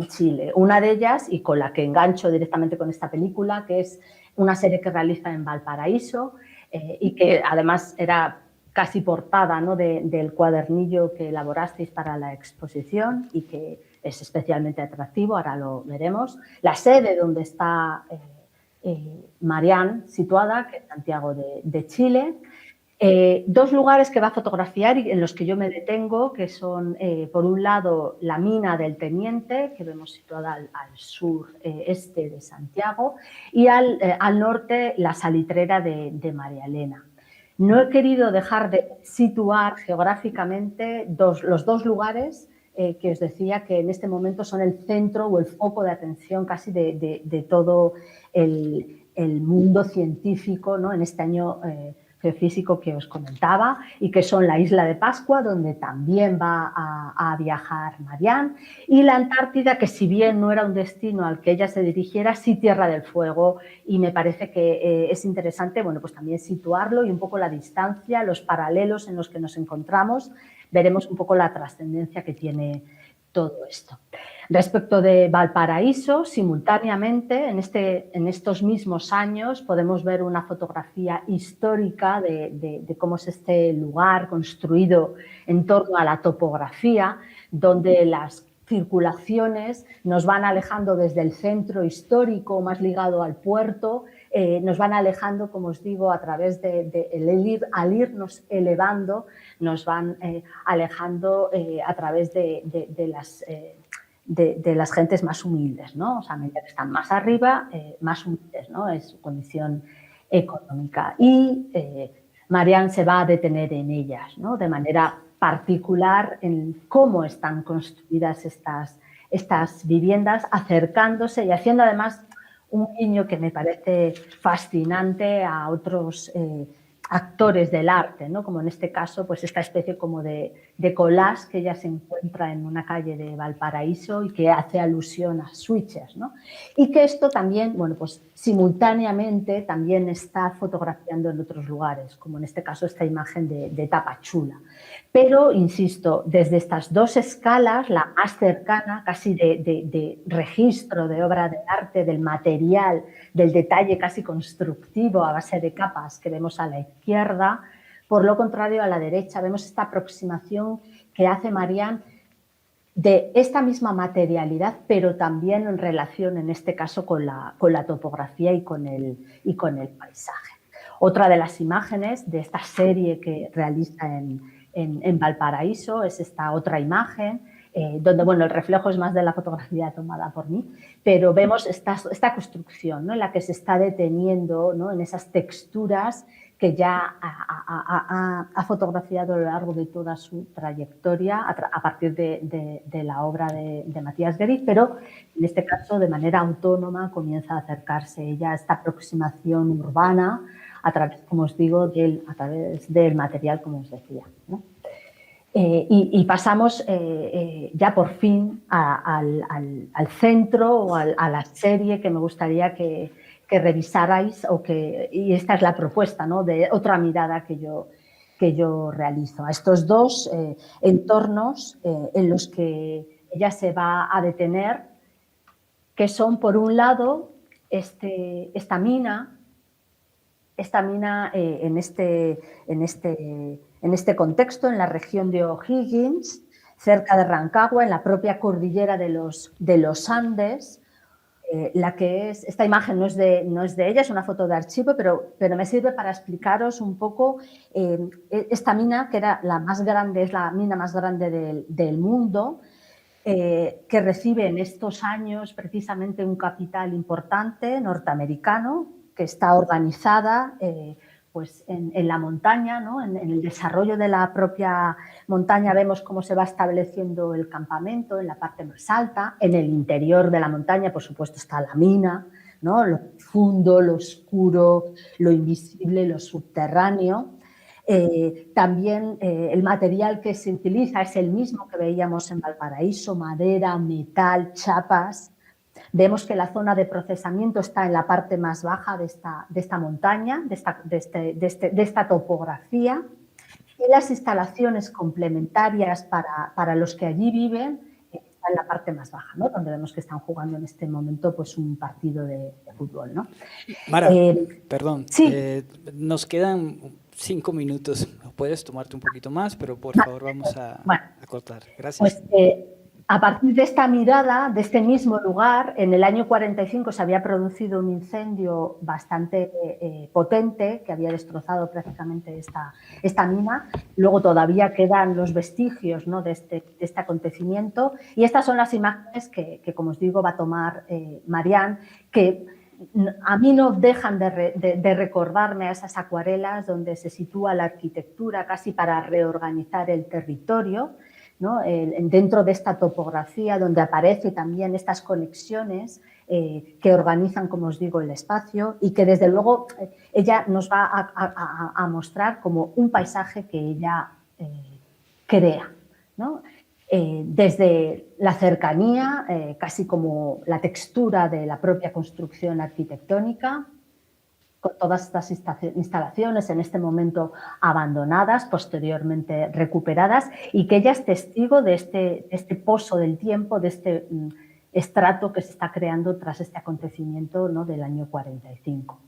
Chile. Una de ellas, y con la que engancho directamente con esta película, que es una serie que realiza en Valparaíso y que además era casi portada, ¿no?, del cuadernillo que elaborasteis para la exposición y que es especialmente atractivo, ahora lo veremos. La sede donde está Marian situada, que es Santiago de Chile. Dos lugares que va a fotografiar y en los que yo me detengo, que son, por un lado, la mina del Teniente, que vemos situada al sureste de Santiago, y al norte, la salitrera de María Elena. No he querido dejar de situar geográficamente los dos lugares que os decía que en este momento son el centro o el foco de atención casi de todo el mundo científico, ¿no?, en este año geofísico que os comentaba, y que son la isla de Pascua, donde también va a viajar Marian, y la Antártida, que si bien no era un destino al que ella se dirigiera, sí Tierra del Fuego, y me parece que es interesante, pues también situarlo y un poco la distancia, los paralelos en los que nos encontramos. Veremos un poco la trascendencia que tiene todo esto. Respecto de Valparaíso, simultáneamente, en estos mismos años, podemos ver una fotografía histórica de cómo es este lugar construido en torno a la topografía, donde las circulaciones nos van alejando desde el centro histórico, más ligado al puerto, nos van alejando, como os digo, a través al irnos elevando, nos van alejando a través de las gentes más humildes, ¿no? O sea, a medida que están más arriba, más humildes, ¿no? Es su condición económica. Y Marianne se va a detener en ellas, ¿no? De manera particular en cómo están construidas estas viviendas, acercándose y haciendo además un guiño que me parece fascinante a otros actores del arte, ¿no? Como en este caso, pues esta especie como de collage que ella se encuentra en una calle de Valparaíso y que hace alusión a switches, ¿no? Y que esto también, bueno, pues simultáneamente también está fotografiando en otros lugares, como en este caso esta imagen de Tapachula. Pero, insisto, desde estas dos escalas, la más cercana, casi de registro de obra de arte, del material, del detalle casi constructivo a base de capas que vemos a la izquierda, por lo contrario, a la derecha vemos esta aproximación que hace Marianne de esta misma materialidad, pero también en relación, en este caso, con la topografía y con el paisaje. Otra de las imágenes de esta serie que realiza en Valparaíso es esta otra imagen, donde bueno, el reflejo es más de la fotografía tomada por mí, pero vemos esta construcción, ¿no? En la que se está deteniendo, ¿no? En esas texturas que ya ha fotografiado a lo largo de toda su trayectoria a partir de la obra de Matías Gueriz, pero en este caso de manera autónoma comienza a acercarse ella a esta aproximación urbana a través, como os digo, a través del material, como os decía, ¿no? Y pasamos ya por fin al centro o a la serie que me gustaría que revisarais, y esta es la propuesta, ¿no? De otra mirada que yo realizo, a estos dos entornos en los que ella se va a detener, que son, por un lado, esta mina en este contexto, en la región de O'Higgins, cerca de Rancagua, en la propia cordillera de los Andes. La que es, esta imagen no es de ella, es una foto de archivo, pero me sirve para explicaros un poco esta mina, que era la más grande, es la mina más grande del mundo, que recibe en estos años precisamente un capital importante norteamericano, que está organizada pues en la montaña, ¿no? En el desarrollo de la propia montaña vemos cómo se va estableciendo el campamento en la parte más alta. En el interior de la montaña, por supuesto, está la mina, ¿no? Lo profundo, lo oscuro, lo invisible, lo subterráneo. También el material que se utiliza es el mismo que veíamos en Valparaíso: madera, metal, chapas. Vemos que la zona de procesamiento está en la parte más baja de esta montaña, de esta topografía, y las instalaciones complementarias para los que allí viven están en la parte más baja, ¿no? Donde vemos que están jugando en este momento pues, un partido de fútbol, ¿no? Mara, perdón, sí. Nos quedan 5 minutos. Puedes tomarte un poquito más, pero por favor vamos a cortar. Gracias. Pues, a partir de esta mirada, de este mismo lugar, en el año 45 se había producido un incendio bastante potente que había destrozado prácticamente esta mina. Luego todavía quedan los vestigios, ¿no? de este acontecimiento. Y estas son las imágenes que como os digo, va a tomar Marianne, que a mí no dejan de recordarme a esas acuarelas donde se sitúa la arquitectura casi para reorganizar el territorio, ¿no? Dentro de esta topografía donde aparecen también estas conexiones que organizan, como os digo, el espacio, y que desde luego ella nos va a mostrar como un paisaje que ella crea, ¿no? Desde la cercanía, casi como la textura de la propia construcción arquitectónica, con todas estas instalaciones en este momento abandonadas, posteriormente recuperadas, y que ella es testigo de este pozo del tiempo, de este estrato que se está creando tras este acontecimiento, ¿no? del año 45.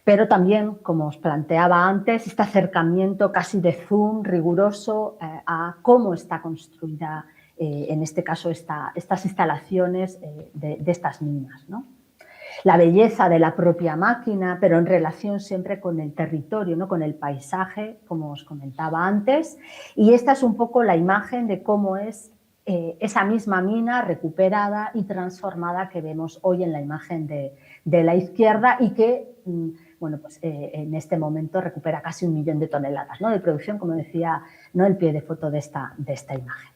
Pero también, como os planteaba antes, este acercamiento casi de zoom riguroso a cómo está construida, en este caso, estas instalaciones de estas minas, ¿no? la belleza de la propia máquina, pero en relación siempre con el territorio, ¿no? Con el paisaje, como os comentaba antes. Y esta es un poco la imagen de cómo es esa misma mina recuperada y transformada que vemos hoy en la imagen de la izquierda y que, bueno, pues, en este momento recupera casi 1 millón de toneladas, ¿no? De producción, como decía, ¿no? El pie de foto de esta imagen.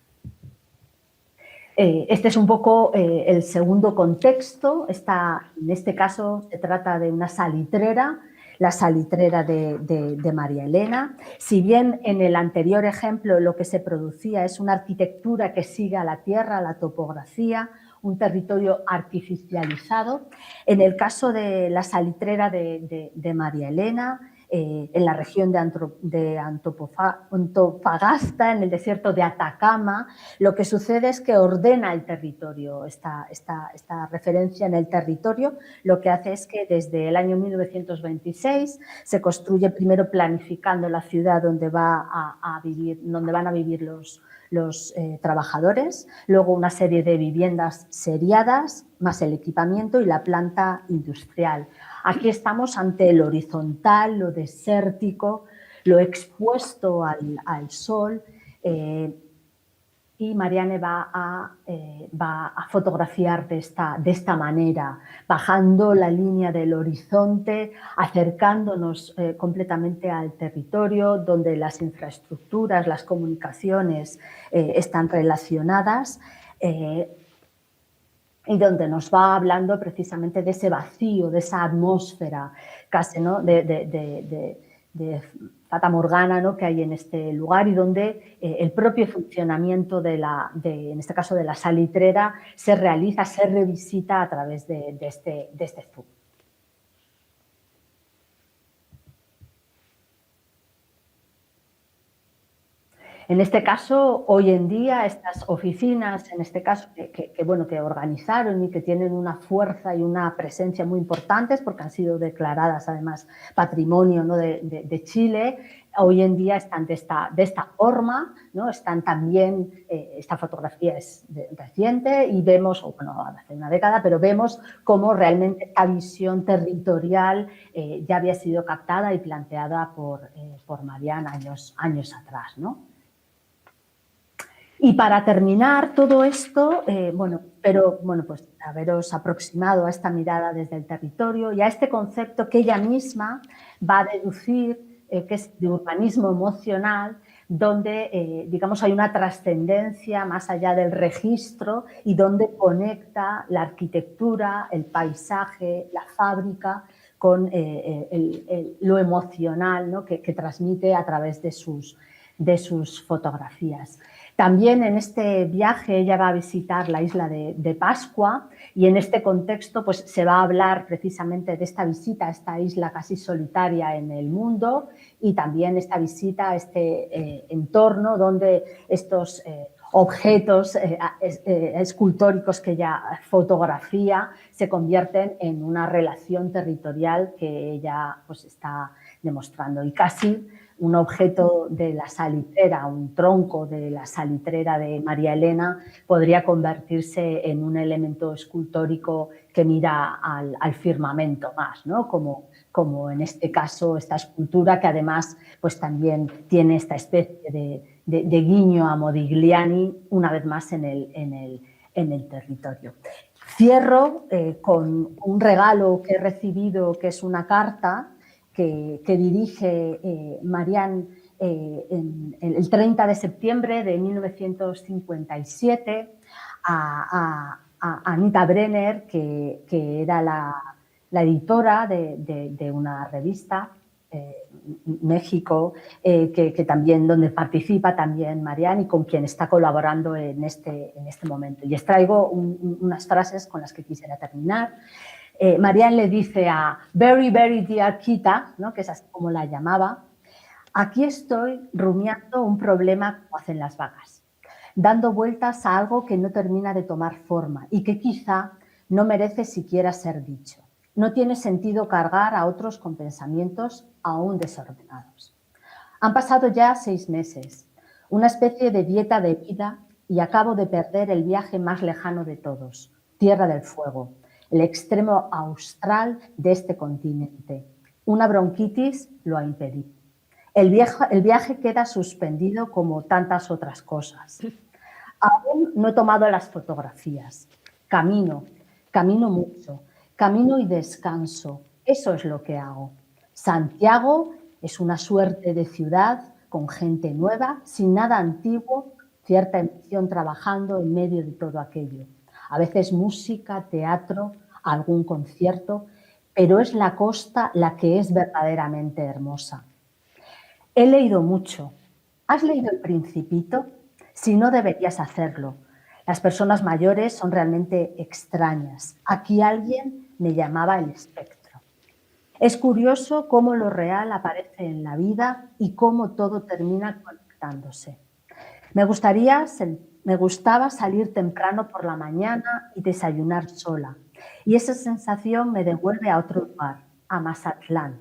Este es un poco el segundo contexto. En este caso se trata de una salitrera, la salitrera de María Elena. Si bien en el anterior ejemplo lo que se producía es una arquitectura que sigue a la tierra, a la topografía, un territorio artificializado, en el caso de la salitrera de María Elena, en la región de Antofagasta, en el desierto de Atacama, lo que sucede es que ordena el territorio. Esta referencia en el territorio lo que hace es que desde el año 1926 se construye primero planificando la ciudad donde van a vivir los trabajadores, luego una serie de viviendas seriadas, más el equipamiento y la planta industrial. Aquí estamos ante el horizontal, lo desértico, lo expuesto al sol, y Marianne va a fotografiar de esta manera, bajando la línea del horizonte, acercándonos completamente al territorio, donde las infraestructuras, las comunicaciones están relacionadas, y donde nos va hablando precisamente de ese vacío, de esa atmósfera casi, ¿no? de Fata Morgana, ¿no? Que hay en este lugar y donde el propio funcionamiento en este caso de la salitrera se realiza, se revisita a través de este zoom. En este caso, hoy en día, estas oficinas, en este caso, que organizaron y que tienen una fuerza y una presencia muy importantes, porque han sido declaradas, además, Patrimonio, ¿no? de Chile, hoy en día están de esta forma, ¿no? Están también, esta fotografía es reciente y vemos, hace una década, pero vemos cómo realmente esta visión territorial ya había sido captada y planteada por Marianne años atrás, ¿no? Y para terminar todo esto, pues haberos aproximado a esta mirada desde el territorio y a este concepto que ella misma va a deducir, que es de urbanismo emocional, donde, digamos, hay una trascendencia más allá del registro y donde conecta la arquitectura, el paisaje, la fábrica con lo emocional, ¿no? que transmite a través de sus fotografías. También en este viaje ella va a visitar la isla de Pascua y en este contexto pues, se va a hablar precisamente de esta visita a esta isla casi solitaria en el mundo y también esta visita a este entorno donde estos objetos escultóricos que ella fotografía se convierten en una relación territorial que ella pues, está demostrando. Y casi un objeto de la salitrera, un tronco de la salitrera de María Elena podría convertirse en un elemento escultórico que mira al firmamento más, ¿no? Como en este caso esta escultura que además pues también tiene esta especie de guiño a Modigliani una vez más en el territorio. Cierro con un regalo que he recibido que es una carta que dirige Marianne el 30 de septiembre de 1957 a Anita Brenner, que era la editora de una revista, México, que también, donde participa también Marianne y con quien está colaborando en este momento. Y extraigo unas frases con las que quisiera terminar. Marianne le dice a Very, very dear Kita, ¿no? Que es así como la llamaba, aquí estoy rumiando un problema como hacen las vacas, dando vueltas a algo que no termina de tomar forma y que quizá no merece siquiera ser dicho. No tiene sentido cargar a otros con pensamientos aún desordenados. Han pasado ya 6 meses, una especie de dieta de vida y acabo de perder el viaje más lejano de todos, Tierra del Fuego, el extremo austral de este continente. Una bronquitis lo ha impedido. El viaje queda suspendido como tantas otras cosas. Aún no he tomado las fotografías. Camino mucho, camino y descanso. Eso es lo que hago. Santiago es una suerte de ciudad con gente nueva, sin nada antiguo, cierta emoción trabajando en medio de todo aquello. A veces música, teatro, algún concierto, pero es la costa la que es verdaderamente hermosa. He leído mucho. ¿Has leído El Principito? Si no, deberías hacerlo. Las personas mayores son realmente extrañas. Aquí alguien me llamaba el espectro. Es curioso cómo lo real aparece en la vida y cómo todo termina conectándose. Me gustaba salir temprano por la mañana y desayunar sola. Y esa sensación me devuelve a otro lugar, a Mazatlán,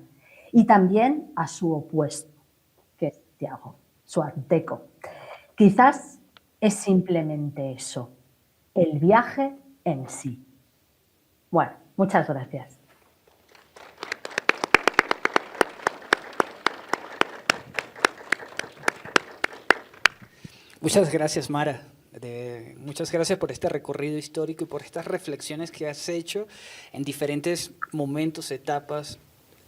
y también a su opuesto, que es Santiago, Suarteco. Quizás es simplemente eso, el viaje en sí. Bueno, muchas gracias. Muchas gracias, Mara. Muchas gracias por este recorrido histórico y por estas reflexiones que has hecho en diferentes momentos, etapas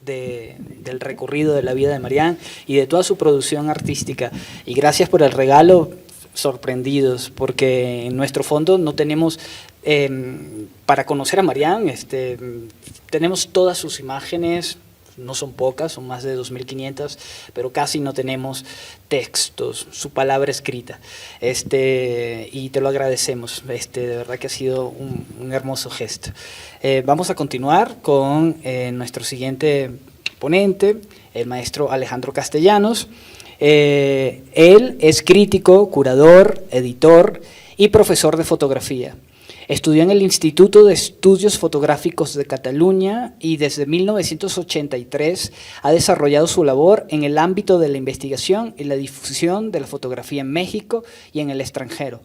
del recorrido de la vida de Marianne y de toda su producción artística. Y gracias por el regalo, sorprendidos, porque en nuestro fondo no tenemos, para conocer a Marianne, tenemos todas sus imágenes. No son pocas, son más de 2.500, pero casi no tenemos textos, su palabra escrita. Y te lo agradecemos, de verdad que ha sido un hermoso gesto. Vamos a continuar con nuestro siguiente ponente, el maestro Alejandro Castellanos. Él es crítico, curador, editor y profesor de fotografía. Estudió en el Instituto de Estudios Fotográficos de Cataluña y desde 1983 ha desarrollado su labor en el ámbito de la investigación y la difusión de la fotografía en México y en el extranjero.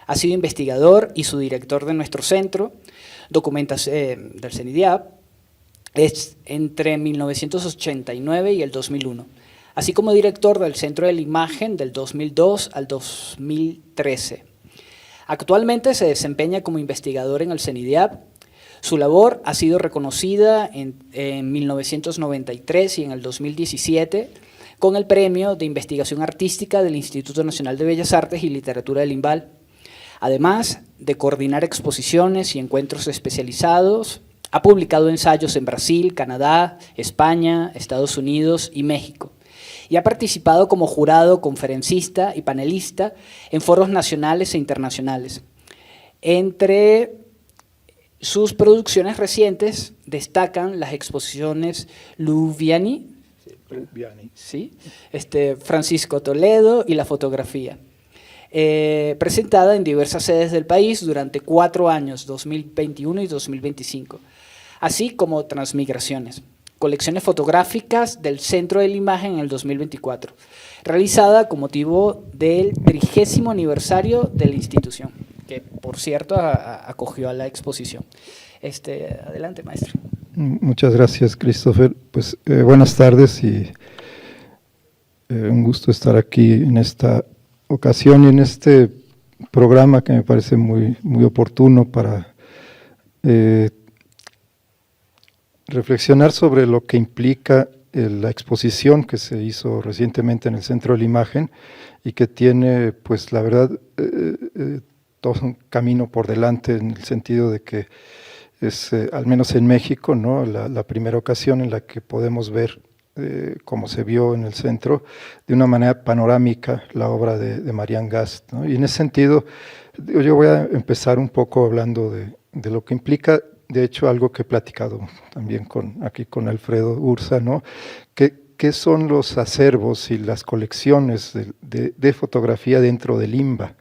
Ha sido investigador y su director de nuestro centro, del CENIDIAP, entre 1989 y el 2001, así como director del Centro de la Imagen del 2002 al 2013. Actualmente se desempeña como investigador en el CENIDIAP. Su labor ha sido reconocida en 1993 y en el 2017 con el Premio de Investigación Artística del Instituto Nacional de Bellas Artes y Literatura del INVAL. Además de coordinar exposiciones y encuentros especializados, ha publicado ensayos en Brasil, Canadá, España, Estados Unidos y México. Y ha participado como jurado, conferencista y panelista en foros nacionales e internacionales. Entre sus producciones recientes destacan las exposiciones Luviani, ¿sí? Francisco Toledo y la fotografía, presentada en diversas sedes del país durante 4 años, 2021 y 2025, así como Transmigraciones, colecciones fotográficas del Centro de la Imagen en el 2024, realizada con motivo del 30º aniversario de la institución, que por cierto acogió a la exposición. Adelante, maestro. Muchas gracias, Christopher. Pues buenas tardes y un gusto estar aquí en esta ocasión y en este programa que me parece muy, muy oportuno para reflexionar sobre lo que implica la exposición que se hizo recientemente en el Centro de la Imagen y que tiene, pues la verdad, todo un camino por delante en el sentido de que es, al menos en México, ¿no?, la primera ocasión en la que podemos ver, como se vio en el centro, de una manera panorámica la obra de Marianne Gast, ¿no? Y en ese sentido, yo voy a empezar un poco hablando de lo que implica. De hecho, algo que he platicado también aquí con Alfredo Urza, ¿no? ¿Qué son los acervos y las colecciones de fotografía dentro del INVA,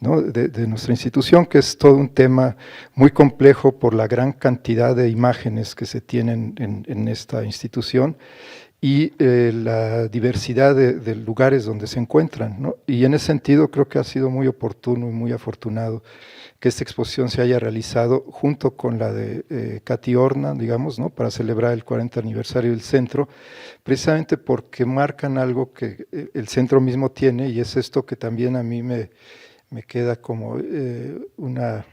¿no?, de nuestra institución, que es todo un tema muy complejo por la gran cantidad de imágenes que se tienen en esta institución y la diversidad de lugares donde se encuentran, ¿no? Y en ese sentido creo que ha sido muy oportuno y muy afortunado que esta exposición se haya realizado junto con la de Katy Horna, digamos, ¿no? Para celebrar el 40 aniversario del centro, precisamente porque marcan algo que el centro mismo tiene, y es esto que también a mí me queda como una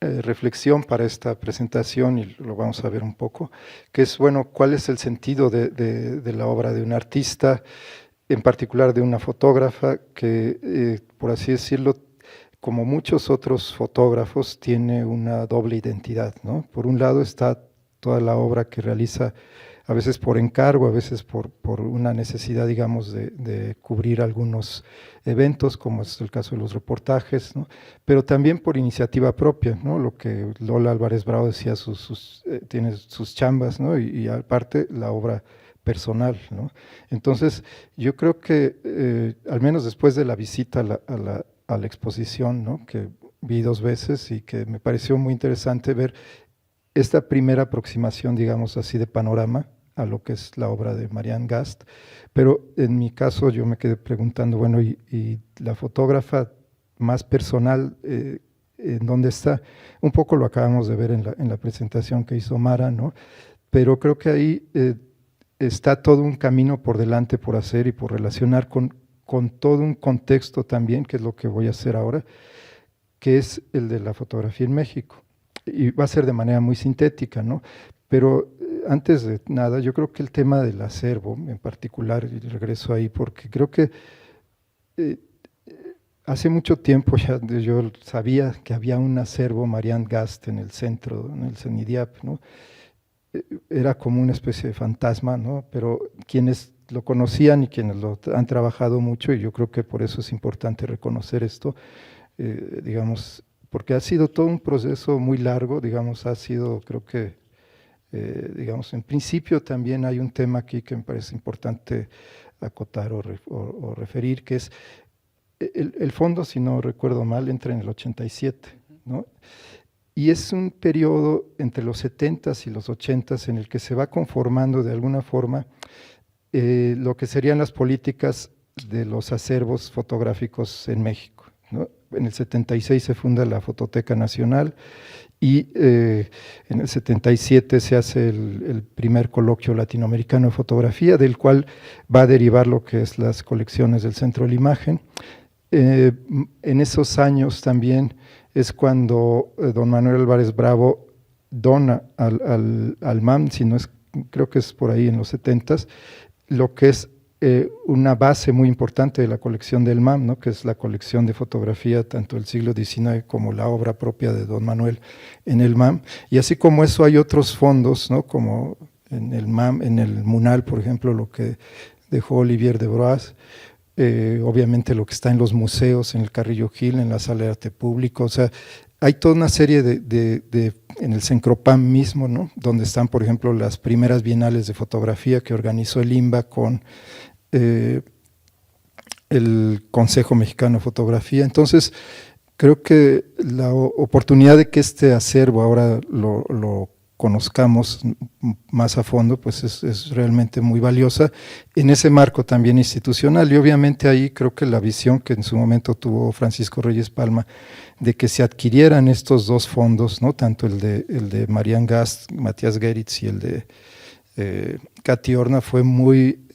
reflexión para esta presentación, y lo vamos a ver un poco, que es, bueno, cuál es el sentido de la obra de un artista, en particular de una fotógrafa que, por así decirlo, como muchos otros fotógrafos, tiene una doble identidad, ¿no? Por un lado está toda la obra que realiza, a veces por encargo, a veces por una necesidad, digamos, de cubrir algunos eventos, como es el caso de los reportajes, ¿no? Pero también por iniciativa propia, ¿no? Lo que Lola Álvarez Bravo decía, tiene sus chambas, ¿no? Y aparte la obra personal, ¿no? Entonces, yo creo que, al menos después de la visita a la exposición, ¿no? Que vi 2 veces y que me pareció muy interesante ver esta primera aproximación, digamos así, de panorama a lo que es la obra de Marianne Gast, pero en mi caso yo me quedé preguntando, bueno, ¿y la fotógrafa más personal, en dónde está? Un poco lo acabamos de ver en la presentación que hizo Mara, ¿no? Pero creo que ahí está todo un camino por delante por hacer y por relacionar con todo un contexto también, que es lo que voy a hacer ahora, que es el de la fotografía en México. Y va a ser de manera muy sintética, ¿no? Pero antes de nada, yo creo que el tema del acervo en particular, y regreso ahí, porque creo que hace mucho tiempo ya yo sabía que había un acervo Marianne Gast en el centro, en el CENIDIAP, ¿no? Era como una especie de fantasma, ¿no? Pero quienes lo conocían y quienes lo han trabajado mucho, y yo creo que por eso es importante reconocer esto, digamos, porque ha sido todo un proceso muy largo, digamos, ha sido, creo que, digamos, en principio también hay un tema aquí que me parece importante acotar o referir, que es el fondo, si no recuerdo mal, entra en el 87, ¿no? Y es un periodo entre los 70s y los 80s en el que se va conformando de alguna forma lo que serían las políticas de los acervos fotográficos en México, ¿no? En el 76 se funda la Fototeca Nacional y en el 77 se hace el primer coloquio latinoamericano de fotografía, del cual va a derivar lo que es las colecciones del Centro de la Imagen. En esos años también es cuando don Manuel Álvarez Bravo dona al MAM, si no es, creo que es por ahí en los 70s, lo que es una base muy importante de la colección del MAM, ¿no? Que es la colección de fotografía tanto del siglo XIX como la obra propia de don Manuel en el MAM. Y así como eso hay otros fondos, ¿no? Como en el MAM, en el MUNAL, por ejemplo, lo que dejó Olivier de Broas, obviamente lo que está en los museos, en el Carrillo Gil, en la Sala de Arte Público, o sea, hay toda una serie en el Cencropam mismo, ¿no? Donde están, por ejemplo, las primeras bienales de fotografía que organizó el INBA con el Consejo Mexicano de Fotografía. Entonces, creo que la oportunidad de que este acervo ahora lo conozcamos más a fondo, pues es realmente muy valiosa en ese marco también institucional. Y obviamente ahí creo que la visión que en su momento tuvo Francisco Reyes Palma de que se adquirieran estos 2 fondos, ¿no? Tanto el de Marianne Gast, Matías Geritz, y el de Katy Horna, fue muy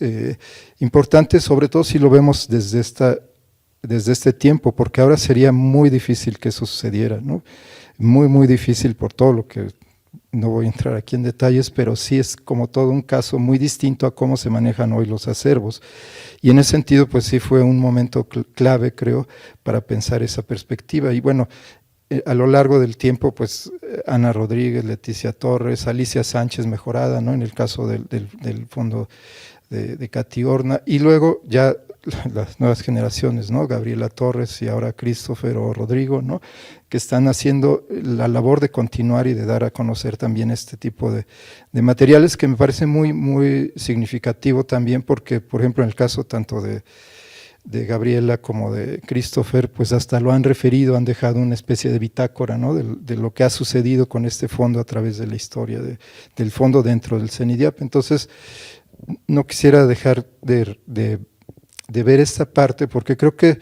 importante, sobre todo si lo vemos desde este tiempo, porque ahora sería muy difícil que eso sucediera, ¿no? Muy, muy difícil por todo lo que no voy a entrar aquí en detalles, pero sí es como todo un caso muy distinto a cómo se manejan hoy los acervos. Y en ese sentido, pues sí fue un momento clave, creo, para pensar esa perspectiva. Y bueno, a lo largo del tiempo, pues Ana Rodríguez, Leticia Torres, Alicia Sánchez mejorada, ¿no? En el caso del fondo de Katy Horna, y luego ya las nuevas generaciones, ¿no? Gabriela Torres y ahora Christopher o Rodrigo, ¿no? Que están haciendo la labor de continuar y de dar a conocer también este tipo de materiales, que me parece muy, muy significativo también, porque, por ejemplo, en el caso tanto de Gabriela como de Christopher, pues hasta lo han referido, han dejado una especie de bitácora, ¿no? de lo que ha sucedido con este fondo a través de la historia del fondo dentro del CENIDIAP. Entonces, no quisiera dejar de ver esta parte, porque creo que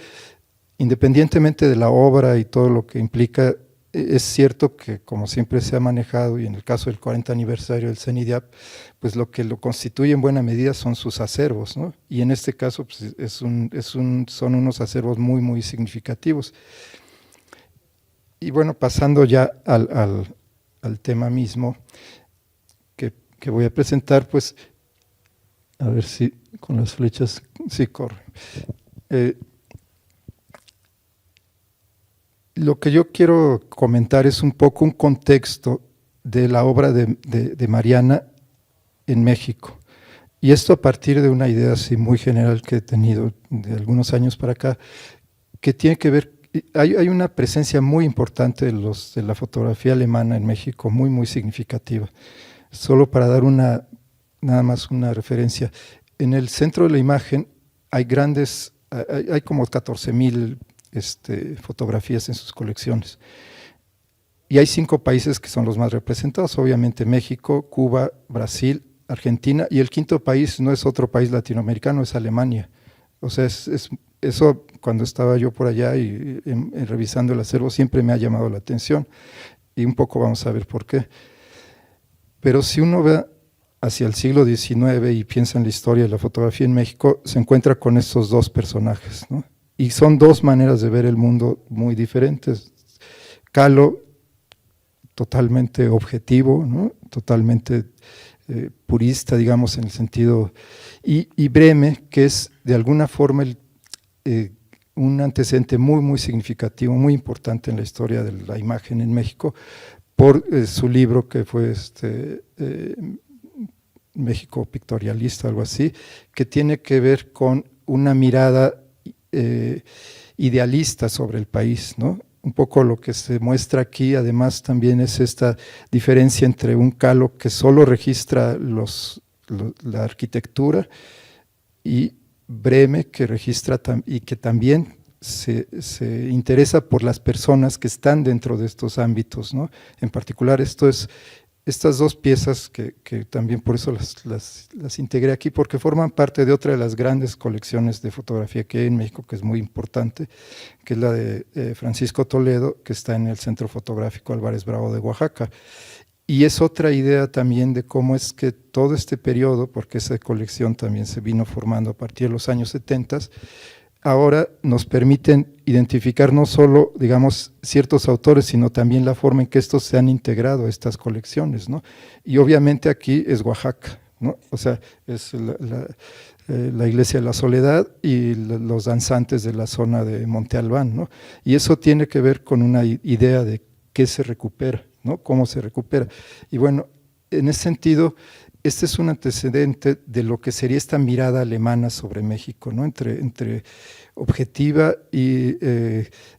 independientemente de la obra y todo lo que implica, es cierto que, como siempre se ha manejado, y en el caso del 40 aniversario del CENIDIAP, pues lo que lo constituye en buena medida son sus acervos, ¿no? Y en este caso pues son unos acervos muy, muy significativos. Y bueno, pasando ya al tema mismo que voy a presentar, pues, a ver si con las flechas, sí corre. Lo que yo quiero comentar es un poco un contexto de la obra de Mariana en México. Y esto a partir de una idea así muy general que he tenido de algunos años para acá, que tiene que ver, hay una presencia muy importante de la fotografía alemana en México, muy, muy significativa. Solo para dar nada más una referencia, en el centro de la imagen hay como 14,000 fotografías en sus colecciones. Y hay 5 países que son los más representados, obviamente México, Cuba, Brasil, Argentina, y el quinto país no es otro país latinoamericano, es Alemania. O sea, eso cuando estaba yo por allá y revisando el acervo siempre me ha llamado la atención, y un poco vamos a ver por qué. Pero si uno ve hacia el siglo XIX y piensa en la historia de la fotografía en México, se encuentra con estos dos personajes, ¿no? Y son dos maneras de ver el mundo muy diferentes. Kahlo, totalmente objetivo, ¿no? Totalmente purista, digamos, en el sentido… Y Breme, que es de alguna forma un antecedente muy, muy significativo, muy importante en la historia de la imagen en México, por su libro que fue México Pictorialista, algo así, que tiene que ver con una mirada idealista sobre el país, ¿no? Un poco lo que se muestra aquí, además, también es esta diferencia entre un Kahlo que solo registra la arquitectura y Breme que registra y que también se interesa por las personas que están dentro de estos ámbitos, ¿no? En particular, estas dos piezas que también por eso las integré aquí, porque forman parte de otra de las grandes colecciones de fotografía que hay en México, que es muy importante, que es la de Francisco Toledo, que está en el Centro Fotográfico Álvarez Bravo de Oaxaca. Y es otra idea también de cómo es que todo este periodo, porque esa colección también se vino formando a partir de los años 70, ahora nos permiten identificar no solo, digamos, ciertos autores, sino también la forma en que estos se han integrado a estas colecciones, ¿no? Y obviamente aquí es Oaxaca, ¿no? O sea, es la Iglesia de la Soledad y los danzantes de la zona de Monte Albán, ¿no? Y eso tiene que ver con una idea de qué se recupera, ¿no? Cómo se recupera. Y bueno, en ese sentido, este es un antecedente de lo que sería esta mirada alemana sobre México, ¿no? Entre objetiva y,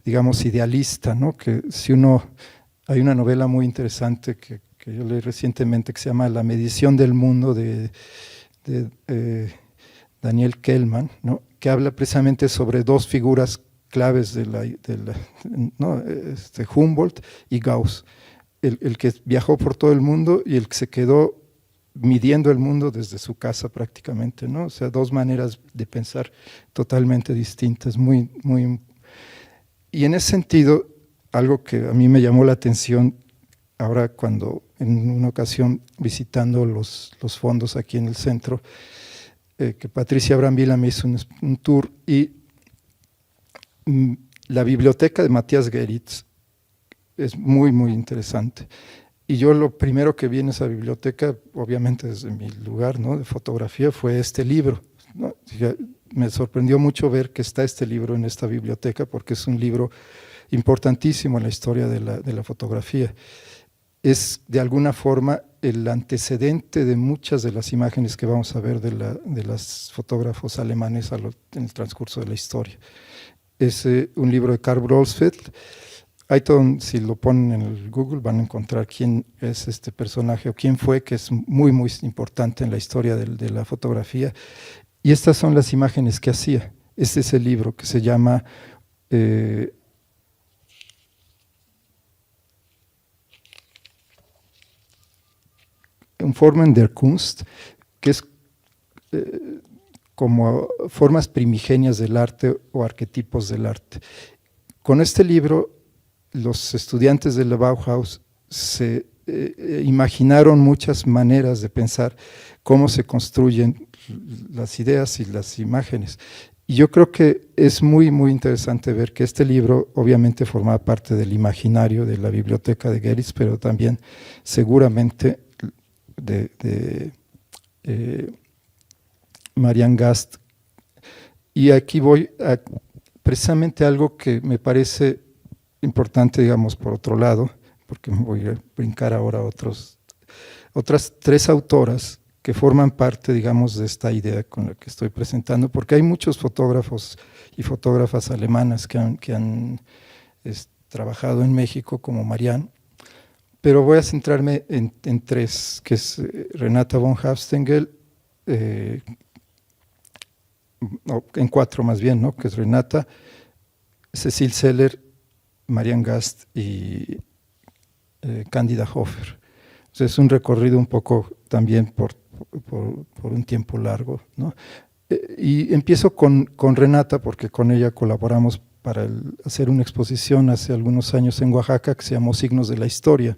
digamos, idealista, ¿no? Que si hay una novela muy interesante que yo leí recientemente que se llama La medición del mundo de Daniel Kehlmann, ¿no? Que habla precisamente sobre dos figuras claves ¿no? Humboldt y Gauss, el que viajó por todo el mundo y el que se quedó midiendo el mundo desde su casa prácticamente, ¿no? O sea, dos maneras de pensar totalmente distintas, muy, muy… Y en ese sentido, algo que a mí me llamó la atención ahora cuando en una ocasión visitando los fondos aquí en el centro, que Patricia Brambila me hizo un tour y la biblioteca de Matías Geritz es muy, muy interesante. Y yo lo primero que vi en esa biblioteca, obviamente desde mi lugar, ¿no?, de fotografía, fue este libro, ¿no? Me sorprendió mucho ver que está este libro en esta biblioteca porque es un libro importantísimo en la historia de la fotografía. Es de alguna forma el antecedente de muchas de las imágenes que vamos a ver de los fotógrafos alemanes en el transcurso de la historia. Es un libro de Karl Brolsfeld. Si lo ponen en el Google van a encontrar quién es este personaje o quién fue, que es muy, muy importante en la historia de la fotografía. Y estas son las imágenes que hacía. Este es el libro que se llama Formen der Kunst, que es como formas primigenias del arte o arquetipos del arte. Con este libro, los estudiantes de la Bauhaus se imaginaron muchas maneras de pensar cómo se construyen las ideas y las imágenes. Y yo creo que es muy, muy interesante ver que este libro obviamente formaba parte del imaginario de la biblioteca de Goeritz, pero también seguramente de Marianne Gast. Y aquí voy a precisamente algo que me parece importante, digamos, por otro lado, porque me voy a brincar ahora a otras tres autoras que forman parte, digamos, de esta idea con la que estoy presentando, porque hay muchos fotógrafos y fotógrafas alemanas que han trabajado en México, como Marianne, pero voy a centrarme en tres, que es Renata von Hafstengel, en cuatro más bien, ¿no? Que es Renata, Cecil Zeller, Marianne Gast y Cándida Hofer. O sea, es un recorrido un poco también por un tiempo largo, ¿no? Y empiezo con Renata, porque con ella colaboramos para hacer una exposición hace algunos años en Oaxaca que se llamó Signos de la Historia.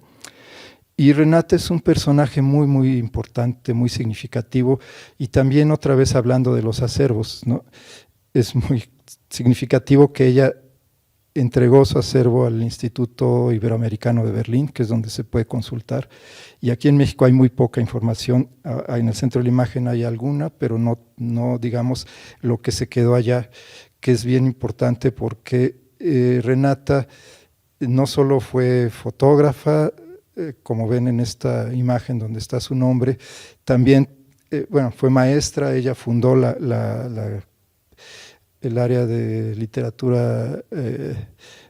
Y Renata es un personaje muy, muy importante, muy significativo, y también otra vez hablando de los acervos, ¿no? Es muy significativo que ella entregó su acervo al Instituto Iberoamericano de Berlín, que es donde se puede consultar, y aquí en México hay muy poca información. En el Centro de la Imagen hay alguna, pero no digamos lo que se quedó allá, que es bien importante porque Renata no solo fue fotógrafa, como ven en esta imagen donde está su nombre, también fue maestra. Ella fundó el área de literatura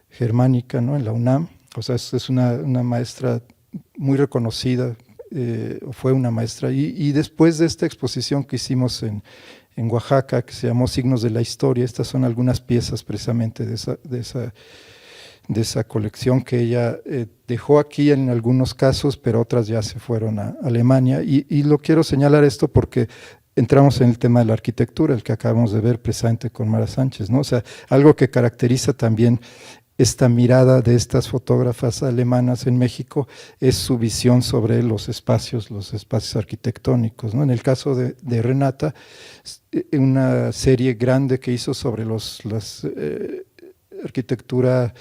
germánica, ¿no? En la UNAM. O sea, es una maestra muy reconocida, fue una maestra. Y después de esta exposición que hicimos en Oaxaca, que se llamó Signos de la Historia, estas son algunas piezas precisamente de esa colección que ella dejó aquí en algunos casos, pero otras ya se fueron a Alemania. Y lo quiero señalar esto porque entramos en el tema de la arquitectura, el que acabamos de ver precisamente con Mara Sánchez, ¿no? O sea, algo que caracteriza también esta mirada de estas fotógrafas alemanas en México es su visión sobre los espacios arquitectónicos, ¿no? En el caso de Renata, una serie grande que hizo sobre las arquitectura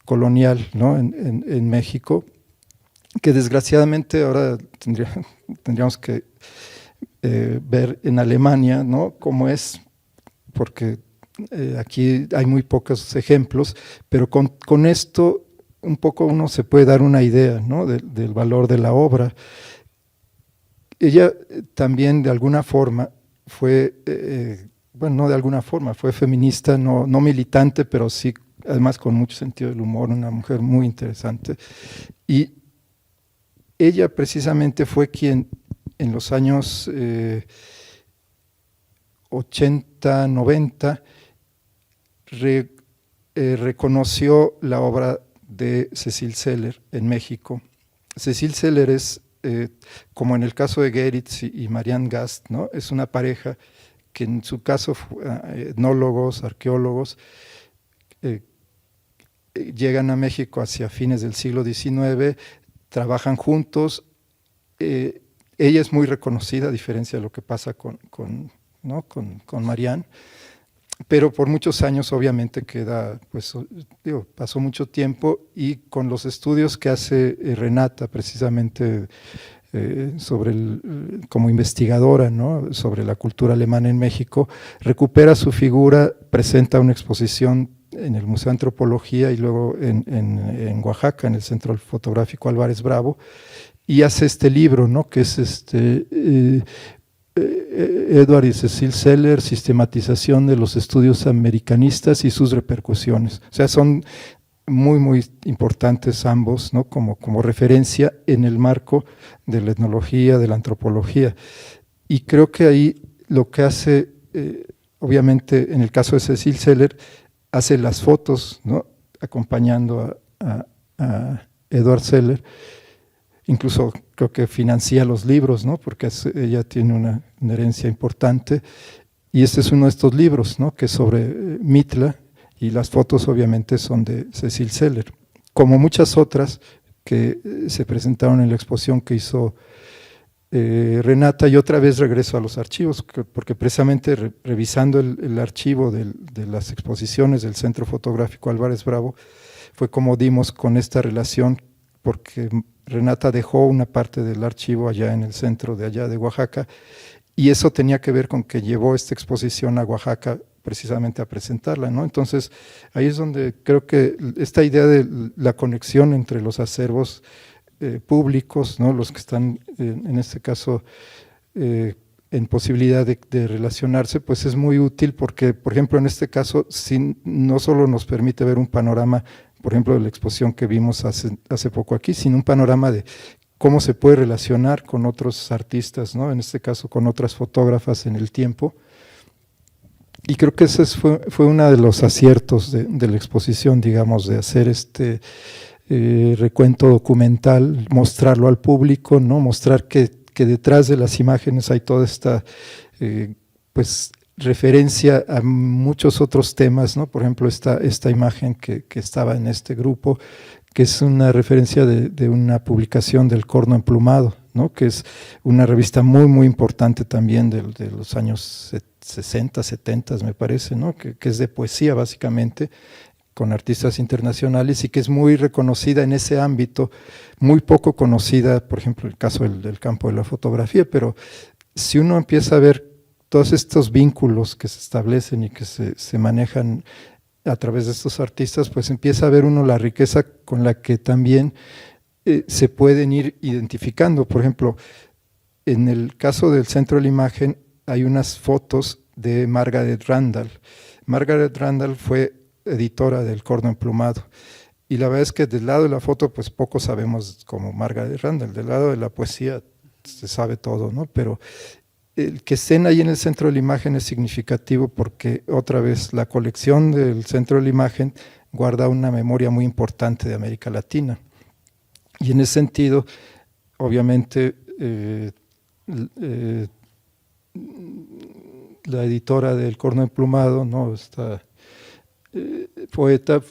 colonial, ¿no? en México, que desgraciadamente ahora tendríamos que ver en Alemania, ¿no? Cómo es, porque aquí hay muy pocos ejemplos, pero con esto un poco uno se puede dar una idea, ¿no? del valor de la obra. Ella también de alguna forma fue, no de alguna forma, fue feminista, no militante, pero sí, además con mucho sentido del humor, una mujer muy interesante. Y ella precisamente fue quien en los años 80, 90, reconoció la obra de Cecil Zeller en México. Cecil Zeller es, como en el caso de Goeritz y Marianne Gast, ¿no? Es una pareja que en su caso etnólogos, arqueólogos, llegan a México hacia fines del siglo XIX, trabajan juntos. Ella es muy reconocida, a diferencia de lo que pasa con Marianne, pero por muchos años obviamente pasó mucho tiempo, y con los estudios que hace Renata precisamente como investigadora, ¿no? Sobre la cultura alemana en México, recupera su figura, presenta una exposición en el Museo de Antropología y luego en Oaxaca, en el Centro Fotográfico Álvarez Bravo, y hace este libro, ¿no? Que es Edward y Cecil Zeller, Sistematización de los Estudios Americanistas y sus Repercusiones. O sea, son muy, muy importantes ambos, ¿no? Como referencia en el marco de la etnología, de la antropología. Y creo que ahí lo que hace, obviamente en el caso de Cecil Zeller, hace las fotos, ¿no? Acompañando a Edward Zeller, incluso creo que financia los libros, ¿no? Porque ella tiene una herencia importante, y este es uno de estos libros, ¿no? Que es sobre Mitla, y las fotos obviamente son de Cecil Zeller, como muchas otras que se presentaron en la exposición que hizo Renata. Y otra vez regreso a los archivos, porque precisamente revisando el archivo de las exposiciones del Centro Fotográfico Álvarez Bravo, fue como dimos con esta relación, porque Renata dejó una parte del archivo allá en el centro de allá de Oaxaca, y eso tenía que ver con que llevó esta exposición a Oaxaca precisamente a presentarla, ¿no? Entonces, ahí es donde creo que esta idea de la conexión entre los acervos públicos, ¿no? Los que están, en este caso, en posibilidad de relacionarse, pues es muy útil, porque, por ejemplo, en este caso, no solo nos permite ver un panorama, por ejemplo, de la exposición que vimos hace poco aquí, sino un panorama de cómo se puede relacionar con otros artistas, ¿no? En este caso con otras fotógrafas en el tiempo. Y creo que ese fue uno de los aciertos de la exposición, digamos, de hacer este recuento documental, mostrarlo al público, ¿no? Mostrar que detrás de las imágenes hay toda esta pues referencia a muchos otros temas, ¿no? Por ejemplo, esta imagen que estaba en este grupo, que es una referencia de una publicación del Corno Emplumado, ¿no? Que es una revista muy, muy importante también de los años 60, 70, me parece, ¿no? Que es de poesía básicamente, con artistas internacionales, y que es muy reconocida en ese ámbito, muy poco conocida, por ejemplo, el caso del campo de la fotografía. Pero si uno empieza a ver todos estos vínculos que se establecen y que se manejan a través de estos artistas, pues empieza a ver uno la riqueza con la que también se pueden ir identificando. Por ejemplo, en el caso del Centro de la Imagen hay unas fotos de Margaret Randall. Margaret Randall fue editora del Corno Emplumado, y la verdad es que del lado de la foto pues poco sabemos como Margaret Randall, del lado de la poesía se sabe todo, ¿no? Pero el que estén ahí en el Centro de la Imagen es significativo, porque otra vez la colección del Centro de la Imagen guarda una memoria muy importante de América Latina, y en ese sentido obviamente la editora del Corno Emplumado, ¿no? Esta poeta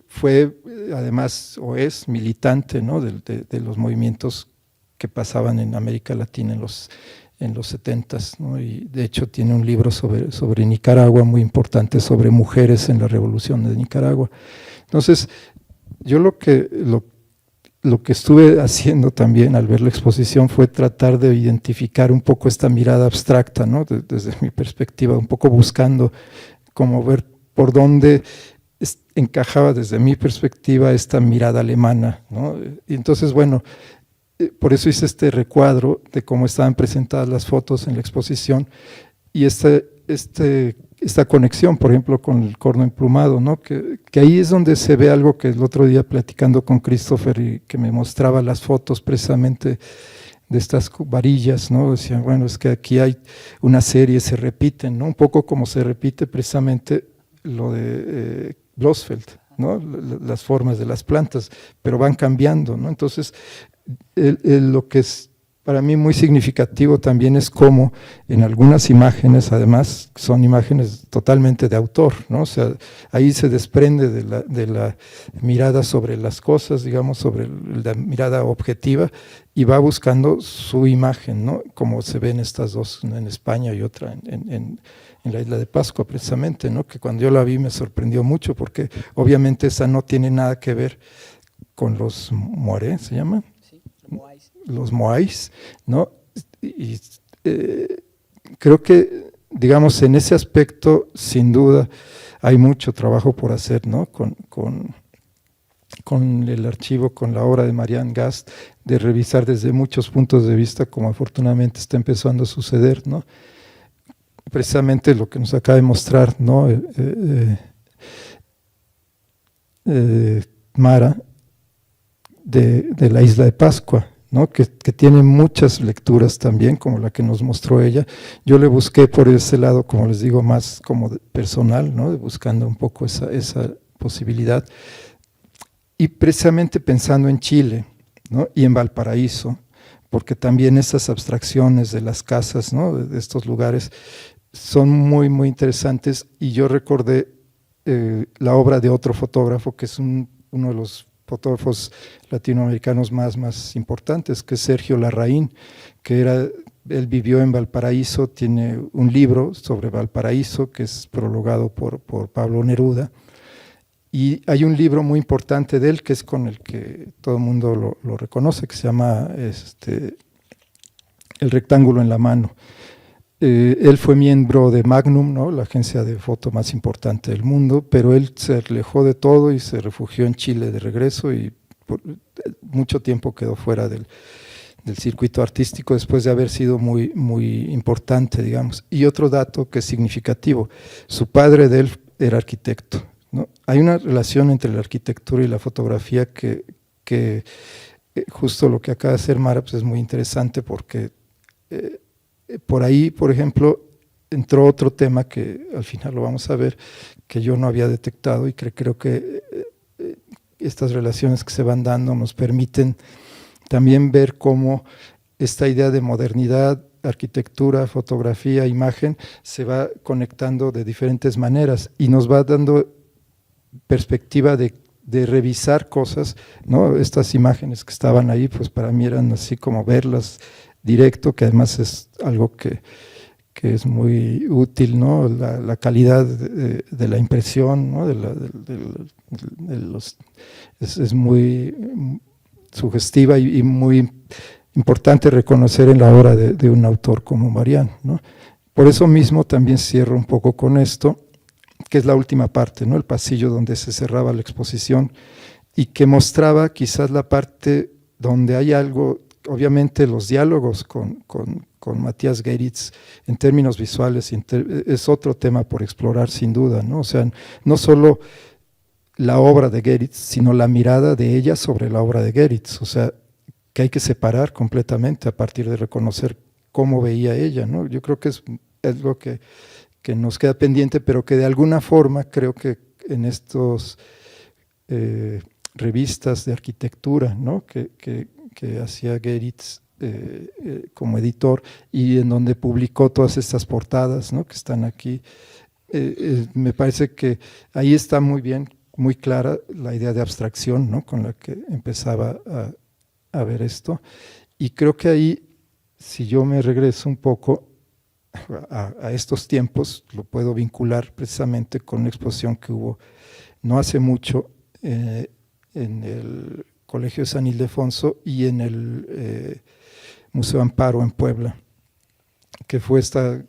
fue además, o es militante, ¿no? de los movimientos que pasaban en América Latina en los 70s, ¿no? Y de hecho tiene un libro sobre Nicaragua muy importante, sobre mujeres en la revolución de Nicaragua. Entonces, yo lo que estuve haciendo también al ver la exposición fue tratar de identificar un poco esta mirada abstracta, ¿no? Desde mi perspectiva, un poco buscando como ver por dónde encajaba desde mi perspectiva esta mirada alemana, ¿no? Y entonces, bueno, por eso hice este recuadro de cómo estaban presentadas las fotos en la exposición, y esta conexión, por ejemplo, con el Corno Emplumado, ¿no? Que ahí es donde se ve algo que el otro día platicando con Christopher, y que me mostraba las fotos precisamente de estas varillas, ¿no? Decían, bueno, es que aquí hay una serie, se repiten, ¿no? Un poco como se repite precisamente lo de Blossfeld, ¿no? Las formas de las plantas, pero van cambiando, ¿no? Entonces, lo que es para mí muy significativo también es cómo en algunas imágenes, además, son imágenes totalmente de autor, ¿no? O sea, ahí se desprende de la mirada sobre las cosas, digamos, sobre la mirada objetiva, y va buscando su imagen, ¿no? Como se ven estas dos, una en España y otra en la isla de Pascua, precisamente, ¿no? Que cuando yo la vi me sorprendió mucho, porque obviamente esa no tiene nada que ver con los Moiré, ¿se llaman? Los Moais, ¿no? Y creo que, digamos, en ese aspecto, sin duda, hay mucho trabajo por hacer, ¿no? Con el archivo, con la obra de Marianne Gast, de revisar desde muchos puntos de vista, como afortunadamente está empezando a suceder, ¿no? Precisamente lo que nos acaba de mostrar, ¿no? Mara, de la isla de Pascua, ¿no? Que tiene muchas lecturas también, como la que nos mostró ella. Yo le busqué por ese lado, como les digo, más como personal, ¿no? Buscando un poco esa posibilidad. Y precisamente pensando en Chile, ¿no? Y en Valparaíso, porque también estas abstracciones de las casas, ¿no? De estos lugares son muy, muy interesantes. Y yo recordé la obra de otro fotógrafo, que es uno de los fotógrafos latinoamericanos más importantes, que es Sergio Larraín, él vivió en Valparaíso, tiene un libro sobre Valparaíso que es prologado por Pablo Neruda, y hay un libro muy importante de él que es con el que todo el mundo lo reconoce, que se llama El rectángulo en la mano. Él fue miembro de Magnum, ¿no? La agencia de foto más importante del mundo, pero él se alejó de todo y se refugió en Chile de regreso y por mucho tiempo quedó fuera del circuito artístico después de haber sido muy, muy importante, digamos. Y otro dato que es significativo, su padre de él era arquitecto, ¿no? Hay una relación entre la arquitectura y la fotografía que justo lo que acaba de hacer Mara pues es muy interesante porque por ahí, por ejemplo, entró otro tema que al final lo vamos a ver, que yo no había detectado y que creo que estas relaciones que se van dando nos permiten también ver cómo esta idea de modernidad, arquitectura, fotografía, imagen, se va conectando de diferentes maneras y nos va dando perspectiva de revisar cosas, ¿no? Estas imágenes que estaban ahí, pues para mí eran así como verlas directo, que además es algo que es muy útil, ¿no? La calidad de la impresión, ¿no? Es muy sugestiva y muy importante reconocer en la obra de un autor como Marián, ¿no? Por eso mismo también cierro un poco con esto, que es la última parte, ¿no? El pasillo donde se cerraba la exposición y que mostraba quizás la parte donde hay algo. Obviamente los diálogos con Matías Geritz en términos visuales es otro tema por explorar sin duda, ¿no? O sea, no solo la obra de Geritz, sino la mirada de ella sobre la obra de Geritz, o sea, que hay que separar completamente a partir de reconocer cómo veía ella, ¿no? Yo creo que es lo que nos queda pendiente, pero que de alguna forma creo que en estos revistas de arquitectura, ¿no? que hacía Geritz como editor y en donde publicó todas estas portadas, ¿no? Que están aquí. Me parece que ahí está muy bien, muy clara la idea de abstracción, ¿no? Con la que empezaba a ver esto. Y creo que ahí, si yo me regreso un poco a estos tiempos, lo puedo vincular precisamente con una exposición que hubo no hace mucho en el Colegio de San Ildefonso y en el Museo Amparo en Puebla, que fue esta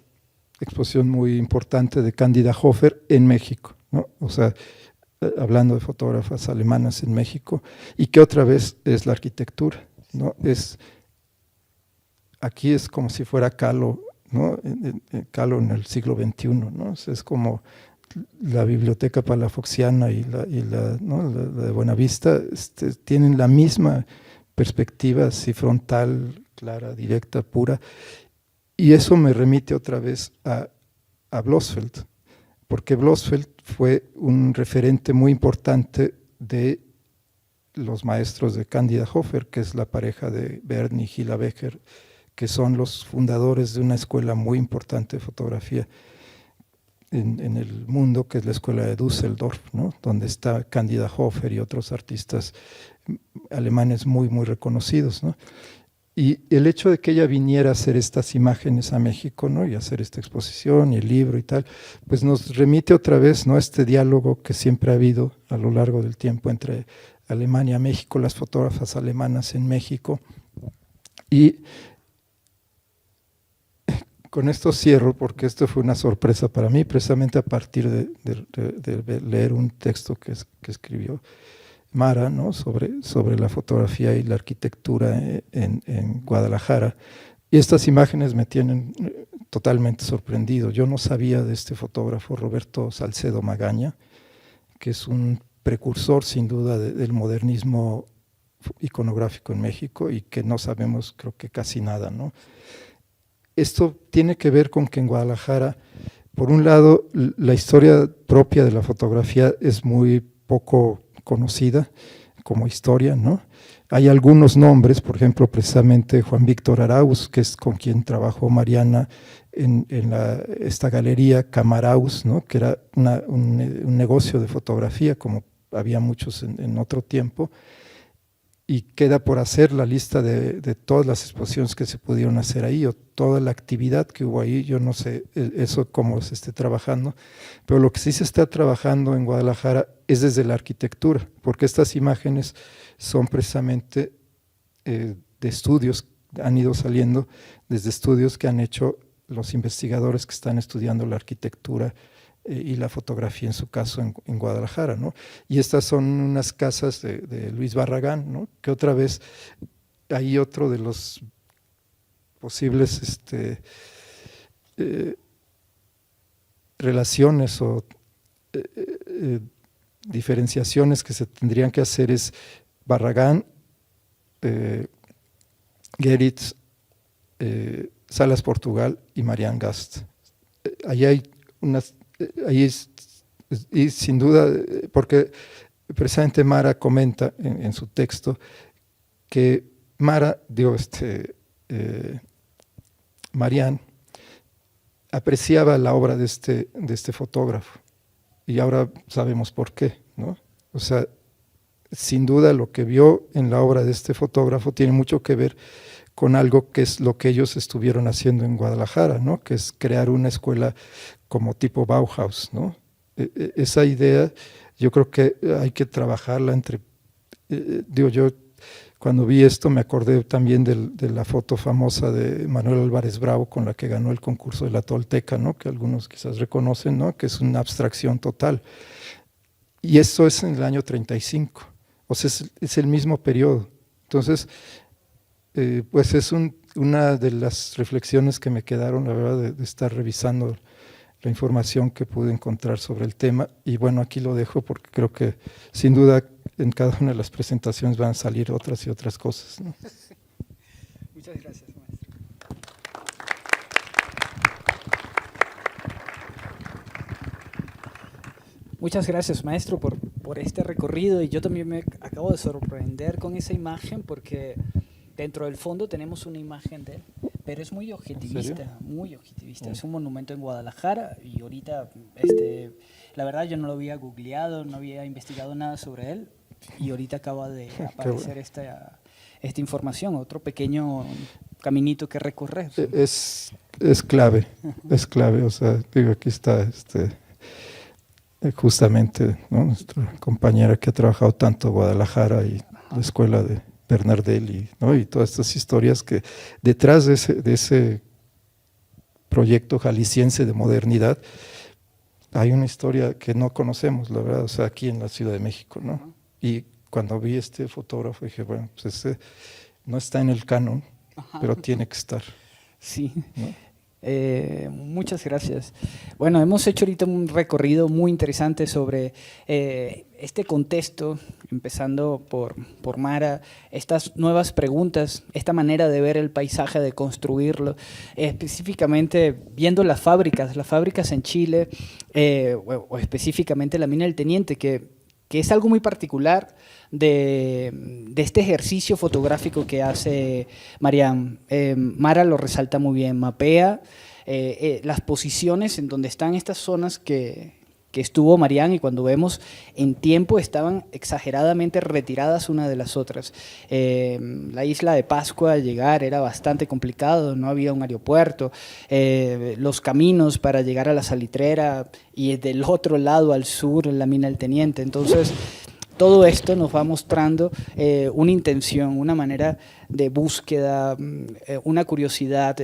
exposición muy importante de Cándida Hofer en México, ¿no? O sea, hablando de fotógrafas alemanas en México, y que otra vez es la arquitectura, ¿no? Aquí es como si fuera Kahlo, ¿no? Kahlo en el siglo XXI, ¿no? Es como la biblioteca palafoxiana y la de Buenavista tienen la misma perspectiva así frontal, clara, directa, pura, y eso me remite otra vez a Blossfeld, porque Blossfeld fue un referente muy importante de los maestros de Cándida Hofer, que es la pareja de Bernd y Gila Becker, que son los fundadores de una escuela muy importante de fotografía en el mundo, que es la escuela de Düsseldorf, ¿no? Donde está Cándida Hofer y otros artistas alemanes muy, muy reconocidos, ¿no? Y el hecho de que ella viniera a hacer estas imágenes a México, ¿no? Y hacer esta exposición y el libro y tal, pues nos remite otra vez, ¿no? A este diálogo que siempre ha habido a lo largo del tiempo entre Alemania y México, las fotógrafas alemanas en México. Y con esto cierro, porque esto fue una sorpresa para mí, precisamente a partir de leer un texto que escribió Mara, ¿no? sobre la fotografía y la arquitectura en Guadalajara. Y estas imágenes me tienen totalmente sorprendido. Yo no sabía de este fotógrafo Roberto Salcedo Magaña, que es un precursor sin duda del modernismo iconográfico en México y que no sabemos, creo que casi nada, ¿no? Esto tiene que ver con que en Guadalajara, por un lado, la historia propia de la fotografía es muy poco conocida como historia, ¿no? Hay algunos nombres, por ejemplo, precisamente Juan Víctor Arauz, que es con quien trabajó Mariana en esta galería Camarauz, ¿no? Que era un negocio de fotografía, como había muchos en otro tiempo, y queda por hacer la lista de todas las exposiciones que se pudieron hacer ahí, o toda la actividad que hubo ahí. Yo no sé eso cómo se esté trabajando, pero lo que sí se está trabajando en Guadalajara es desde la arquitectura, porque estas imágenes son precisamente de estudios, han ido saliendo desde estudios que han hecho los investigadores que están estudiando la arquitectura y la fotografía, en su caso, en Guadalajara, ¿no? Y estas son unas casas de Luis Barragán, ¿no? Que otra vez hay otro de los posibles relaciones o diferenciaciones que se tendrían que hacer es Barragán, Geritz, Salas Portugal y Marian Gast. Ahí hay unas, ahí es, y sin duda, porque precisamente Mara comenta en su texto que Marian apreciaba la obra de este fotógrafo, y ahora sabemos por qué, ¿no? O sea, sin duda lo que vio en la obra de este fotógrafo tiene mucho que ver con algo que es lo que ellos estuvieron haciendo en Guadalajara, ¿no? Que es crear una escuela como tipo Bauhaus, ¿no? Esa idea yo creo que hay que trabajarla entre, yo cuando vi esto me acordé también de la foto famosa de Manuel Álvarez Bravo con la que ganó el concurso de la Tolteca, ¿no? Que algunos quizás reconocen, ¿no? Que es una abstracción total. Y eso es en el año 35, o sea, es el mismo periodo. Entonces, pues es una de las reflexiones que me quedaron, la verdad, de estar revisando la información que pude encontrar sobre el tema. Y bueno, aquí lo dejo porque creo que sin duda en cada una de las presentaciones van a salir otras y otras cosas, ¿no? Muchas gracias, maestro. Muchas gracias, maestro, por este recorrido, y yo también me acabo de sorprender con esa imagen porque dentro del fondo tenemos una imagen de él, pero es muy objetivista, muy objetivista. Es un monumento en Guadalajara y ahorita, la verdad yo no lo había googleado, no había investigado nada sobre él y ahorita acaba de aparecer esta información, otro pequeño caminito que recorrer. Es clave, o sea, digo, aquí está justamente, ¿no? Nuestra compañera que ha trabajado tanto en Guadalajara y la escuela de Bernardelli, ¿no? Y todas estas historias que detrás de ese proyecto jalisciense de modernidad hay una historia que no conocemos, la verdad, o sea, aquí en la Ciudad de México, ¿no? Y cuando vi este fotógrafo dije, bueno, pues ese no está en el canon, pero tiene que estar. Sí. ¿No? Muchas gracias. Bueno, hemos hecho ahorita un recorrido muy interesante sobre este contexto, empezando por Mara, estas nuevas preguntas, esta manera de ver el paisaje, de construirlo, específicamente viendo las fábricas en Chile, o específicamente la mina del Teniente, que es algo muy particular de este ejercicio fotográfico que hace Marian. Mara lo resalta muy bien, mapea las posiciones en donde están estas zonas que estuvo Marian, y cuando vemos en tiempo estaban exageradamente retiradas una de las otras. La isla de Pascua, llegar era bastante complicado, no había un aeropuerto, los caminos para llegar a la salitrera y del otro lado al sur la mina del Teniente. Entonces todo esto nos va mostrando una intención, una manera de búsqueda, una curiosidad,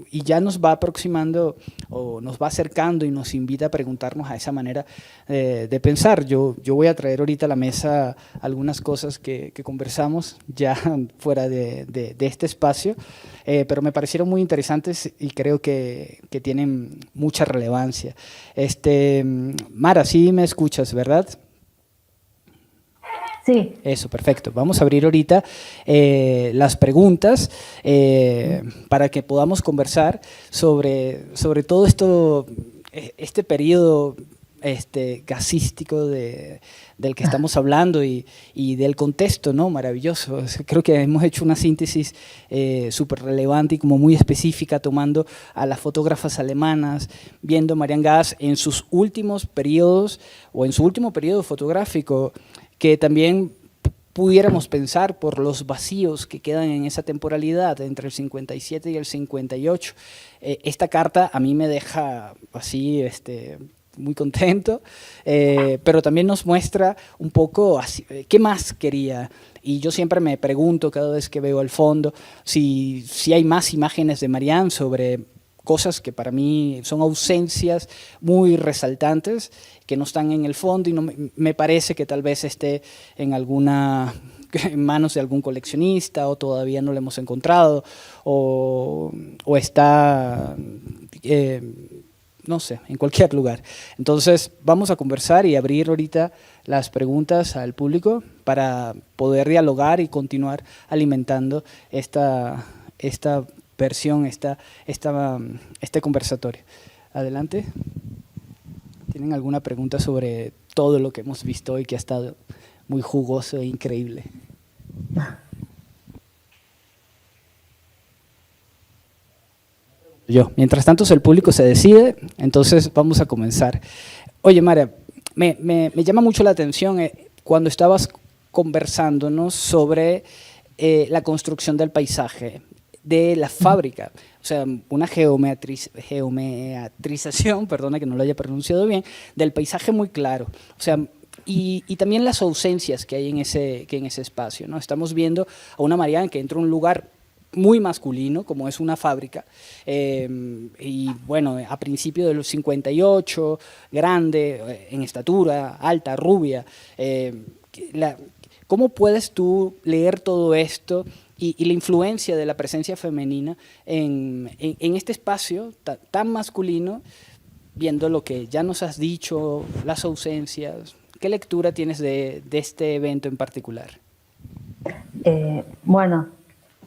y ya nos va aproximando o nos va acercando y nos invita a preguntarnos a esa manera de pensar. Yo voy a traer ahorita a la mesa algunas cosas que conversamos ya fuera de este espacio, pero me parecieron muy interesantes y creo que tienen mucha relevancia. Mara, sí me escuchas, ¿verdad? Sí. Eso, perfecto. Vamos a abrir ahorita las preguntas para que podamos conversar sobre todo esto, este periodo gasístico del que estamos hablando y del contexto, ¿no? Maravilloso. Creo que hemos hecho una síntesis súper relevante y como muy específica, tomando a las fotógrafas alemanas, viendo a Marianne Gast en sus últimos periodos o en su último periodo fotográfico, que también pudiéramos pensar por los vacíos que quedan en esa temporalidad entre el 57 y el 58. Esta carta a mí me deja así muy contento, pero también nos muestra un poco así, qué más quería. Y yo siempre me pregunto cada vez que veo el fondo si hay más imágenes de Marianne sobre cosas que para mí son ausencias muy resaltantes, que no están en el fondo, y no me parece que tal vez esté en manos de algún coleccionista, o todavía no lo hemos encontrado, o está, no sé, en cualquier lugar. Entonces vamos a conversar y abrir ahorita las preguntas al público para poder dialogar y continuar alimentando esta versión, este conversatorio. Adelante. ¿Tienen alguna pregunta sobre todo lo que hemos visto hoy, que ha estado muy jugoso e increíble? Mientras tanto, si el público se decide, entonces vamos a comenzar. Oye, María, me llama mucho la atención cuando estabas conversándonos sobre la construcción del paisaje, de la fábrica, o sea, una geometrización, perdona que no lo haya pronunciado bien, del paisaje muy claro, o sea, y también las ausencias que hay en ese espacio, ¿no? Estamos viendo a una Marianne que entra a un lugar muy masculino, como es una fábrica, y bueno, a principios de los 58, grande, en estatura, alta, rubia. ¿Cómo puedes tú leer todo esto y la influencia de la presencia femenina en este espacio tan masculino, viendo lo que ya nos has dicho, las ausencias? ¿Qué lectura tienes de este evento en particular? Bueno,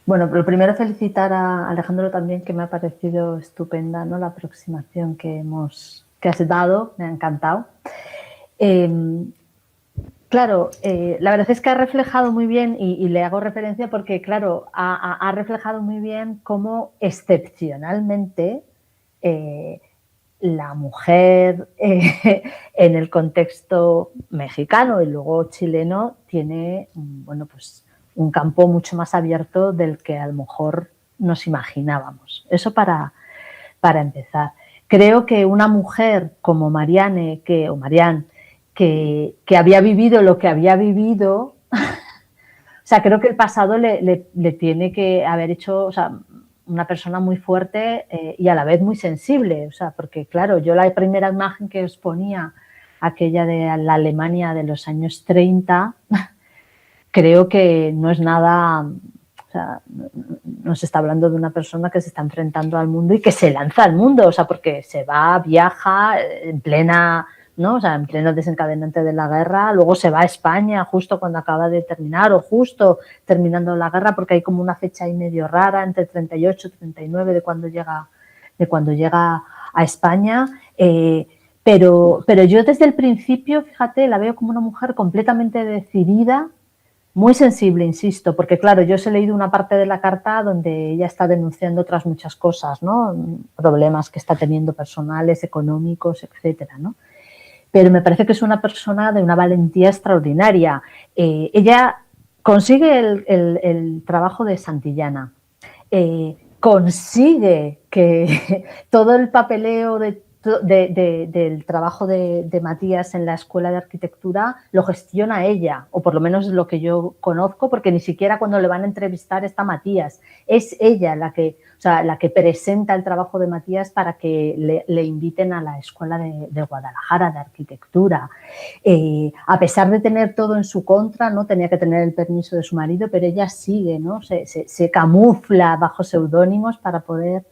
lo primero felicitar a Alejandro también, que me ha parecido estupenda, ¿no?, la aproximación que has dado, me ha encantado. Claro, la verdad es que ha reflejado muy bien, y le hago referencia porque, claro, ha reflejado muy bien cómo excepcionalmente la mujer en el contexto mexicano y luego chileno tiene, bueno, pues un campo mucho más abierto del que a lo mejor nos imaginábamos. Eso para empezar. Creo que una mujer como Marianne, que había vivido lo que había vivido, o sea, creo que el pasado le tiene que haber hecho, o sea, una persona muy fuerte y a la vez muy sensible, o sea, porque claro, yo la primera imagen que os ponía, aquella de la Alemania de los años 30, creo que no es nada, o sea, no se está hablando de una persona que se está enfrentando al mundo y que se lanza al mundo, o sea, porque se va, viaja en plena, ¿no?, o sea, en pleno desencadenante de la guerra, luego se va a España justo cuando acaba de terminar o justo terminando la guerra, porque hay como una fecha ahí medio rara, entre 38 y 39 de cuando llega a España, pero yo desde el principio, fíjate, la veo como una mujer completamente decidida, muy sensible, insisto, porque claro, yo os he leído una parte de la carta donde ella está denunciando otras muchas cosas, ¿no?, problemas que está teniendo personales, económicos, etcétera, ¿no? Pero me parece que es una persona de una valentía extraordinaria. Ella consigue el trabajo de Santillana, consigue que todo el papeleo del trabajo de Matías en la Escuela de Arquitectura lo gestiona ella, o por lo menos es lo que yo conozco, porque ni siquiera cuando le van a entrevistar está Matías, es ella la que presenta el trabajo de Matías para que le inviten a la Escuela de Guadalajara de Arquitectura. A pesar de tener todo en su contra, ¿no?, tenía que tener el permiso de su marido, pero ella sigue, ¿no?, se camufla bajo seudónimos para poder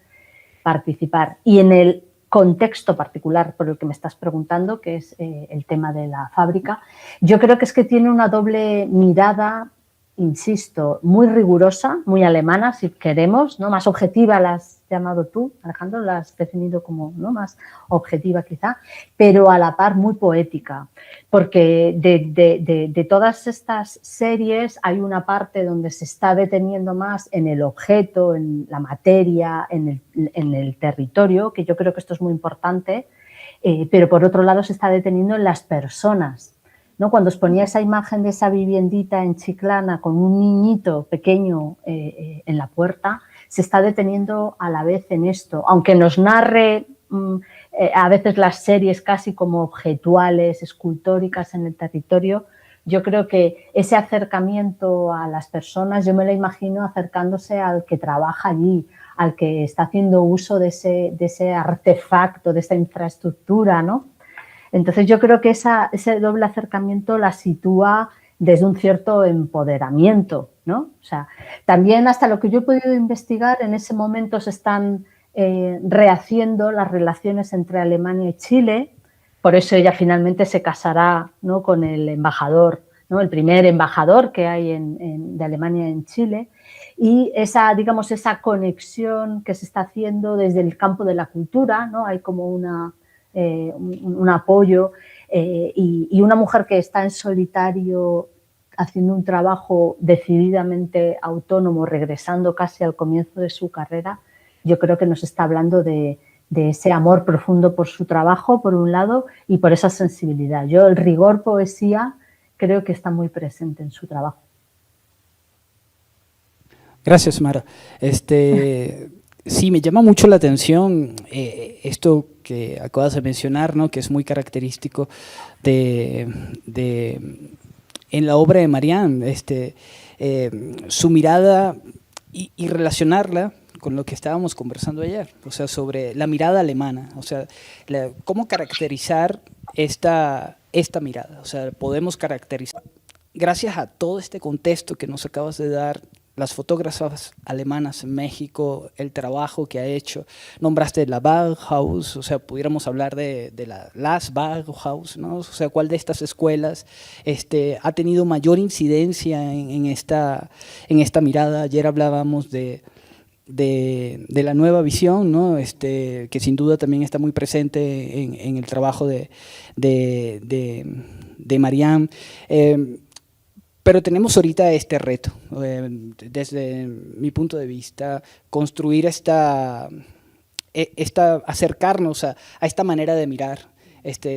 participar. Y en el contexto particular por el que me estás preguntando, que es el tema de la fábrica, yo creo que es que tiene una doble mirada insisto, muy rigurosa, muy alemana, si queremos, ¿no? Más objetiva la has llamado tú, Alejandro, la has definido como, ¿no?, más objetiva quizá, pero a la par muy poética, porque de todas estas series hay una parte donde se está deteniendo más en el objeto, en la materia, en el territorio, que yo creo que esto es muy importante, pero por otro lado se está deteniendo en las personas, ¿no? Cuando os ponía esa imagen de esa viviendita en Chiclana con un niñito pequeño en la puerta, se está deteniendo a la vez en esto, aunque nos narre a veces las series casi como objetuales, escultóricas en el territorio. Yo creo que ese acercamiento a las personas, yo me lo imagino acercándose al que trabaja allí, al que está haciendo uso de ese artefacto, de esa infraestructura, ¿no? Entonces yo creo que ese doble acercamiento la sitúa desde un cierto empoderamiento, ¿no? O sea, también hasta lo que yo he podido investigar, en ese momento se están rehaciendo las relaciones entre Alemania y Chile, por eso ella finalmente se casará, ¿no?, con el embajador, ¿no?, el primer embajador que hay de Alemania en Chile, y digamos, esa conexión que se está haciendo desde el campo de la cultura, ¿no? Hay como un apoyo y una mujer que está en solitario haciendo un trabajo decididamente autónomo, regresando casi al comienzo de su carrera, yo creo que nos está hablando de ese amor profundo por su trabajo, por un lado, y por esa sensibilidad. El rigor poesía creo que está muy presente en su trabajo. Gracias, Mara. Sí, me llama mucho la atención esto que acabas de mencionar, ¿no?, que es muy característico en la obra de Marianne, su mirada y relacionarla con lo que estábamos conversando ayer, o sea, sobre la mirada alemana, o sea, cómo caracterizar esta mirada, o sea, podemos caracterizar, gracias a todo este contexto que nos acabas de dar, las fotógrafas alemanas en México, el trabajo que ha hecho, nombraste la Bauhaus, o sea, pudiéramos hablar de las Bauhaus, ¿no? O sea, ¿cuál de estas escuelas ha tenido mayor incidencia en esta mirada? Ayer hablábamos de la nueva visión, ¿no? Que sin duda también está muy presente en el trabajo de Marianne. Pero tenemos ahorita este reto, desde mi punto de vista, construir acercarnos a esta manera de mirar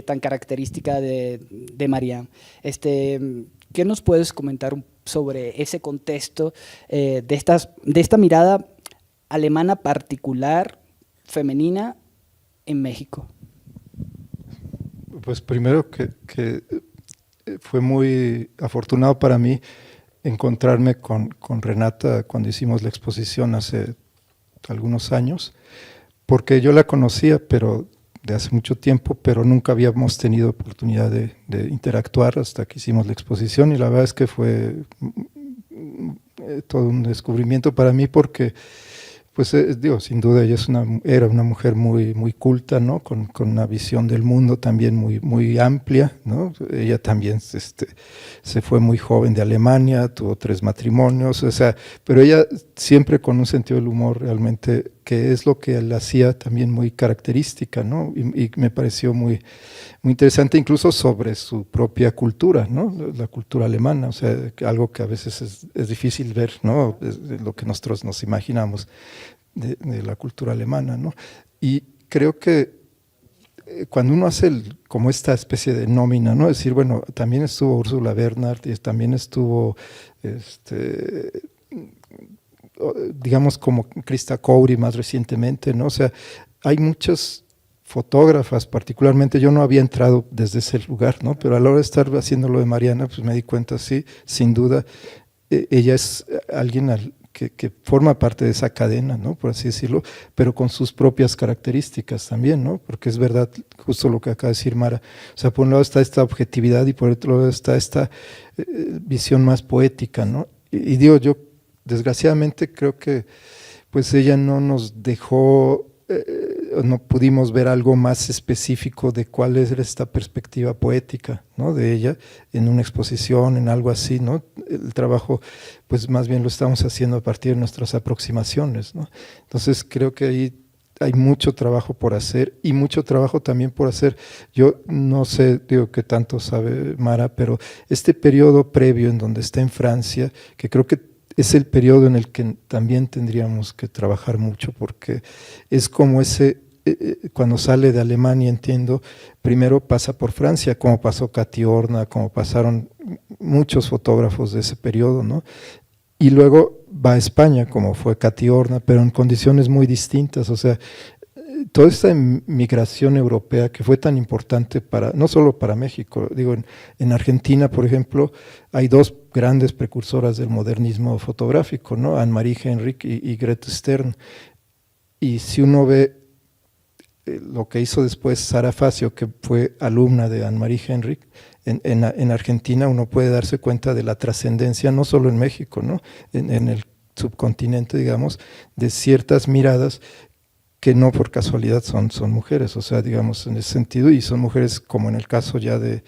tan característica de Marianne. ¿Qué nos puedes comentar sobre ese contexto de esta mirada alemana particular, femenina, en México? Pues primero que fue muy afortunado para mí encontrarme con Renata cuando hicimos la exposición hace algunos años, porque yo la conocía, pero de hace mucho tiempo, pero nunca habíamos tenido oportunidad de interactuar hasta que hicimos la exposición, y la verdad es que fue todo un descubrimiento para mí, porque pues digo, sin duda ella era una mujer muy culta, ¿no? Con una visión del mundo también muy amplia, ¿no? Ella también se fue muy joven de Alemania, tuvo 3 matrimonios, o sea, pero ella siempre con un sentido del humor realmente, que es lo que la hacía también muy característica, ¿no? Y me pareció muy interesante, incluso sobre su propia cultura, ¿no? La cultura alemana, o sea, algo que a veces es difícil ver, ¿no? Es lo que nosotros nos imaginamos de la cultura alemana, ¿no? Y creo que cuando uno hace como esta especie de nómina, ¿no? Es decir, bueno, también estuvo Ursula Bernhardt y también estuvo, digamos, como Krista Cowry más recientemente, ¿no? O sea, hay muchas fotógrafas, particularmente yo no había entrado desde ese lugar, ¿no? Pero a la hora de estar haciendo lo de Mariana, pues me di cuenta, sí, sin duda, ella es alguien que forma parte de esa cadena, ¿no?, por así decirlo, pero con sus propias características también, ¿no? Porque es verdad, justo lo que acaba de decir Mara, o sea, por un lado está esta objetividad y por otro lado está esta visión más poética, ¿no? Y digo, yo desgraciadamente creo que pues ella no nos dejó, no pudimos ver algo más específico de cuál es esta perspectiva poética, ¿no?, de ella en una exposición, en algo así, ¿no? El trabajo, pues más bien lo estamos haciendo a partir de nuestras aproximaciones, ¿no? Entonces creo que ahí hay mucho trabajo por hacer y mucho trabajo también por hacer. Yo no sé, digo, qué tanto sabe Mara, pero este periodo previo en donde está en Francia, que creo que es el periodo en el que también tendríamos que trabajar mucho, porque es como ese, cuando sale de Alemania, entiendo, primero pasa por Francia, como pasó Katy Horna, como pasaron muchos fotógrafos de ese periodo, ¿no? Y luego va a España, como fue Katy Horna, pero en condiciones muy distintas. O sea, toda esta migración europea que fue tan importante para, no solo para México, digo, en Argentina, por ejemplo, hay dos grandes precursoras del modernismo fotográfico, ¿no? Anne-Marie Henrich y Grete Stern. Y si uno ve lo que hizo después Sara Facio, que fue alumna de Anne-Marie Henrich, en Argentina uno puede darse cuenta de la trascendencia, no solo en México, ¿no?, en el subcontinente, digamos, de ciertas miradas que no por casualidad son mujeres, o sea, digamos, en ese sentido, y son mujeres como en el caso ya de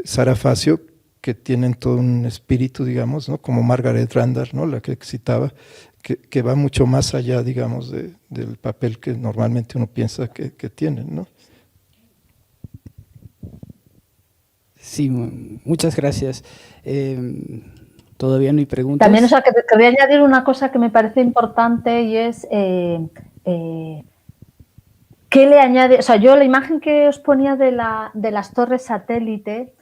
Sara Facio, que tienen todo un espíritu, digamos, ¿no?, como Margaret Randall, ¿no?, la que citaba, que va mucho más allá, digamos, del papel que normalmente uno piensa que tienen, ¿no? Sí, muchas gracias. Todavía no hay preguntas. También, o sea, que quería añadir una cosa que me parece importante y es ¿qué le añade? O sea, yo la imagen que os ponía de las torres satélite,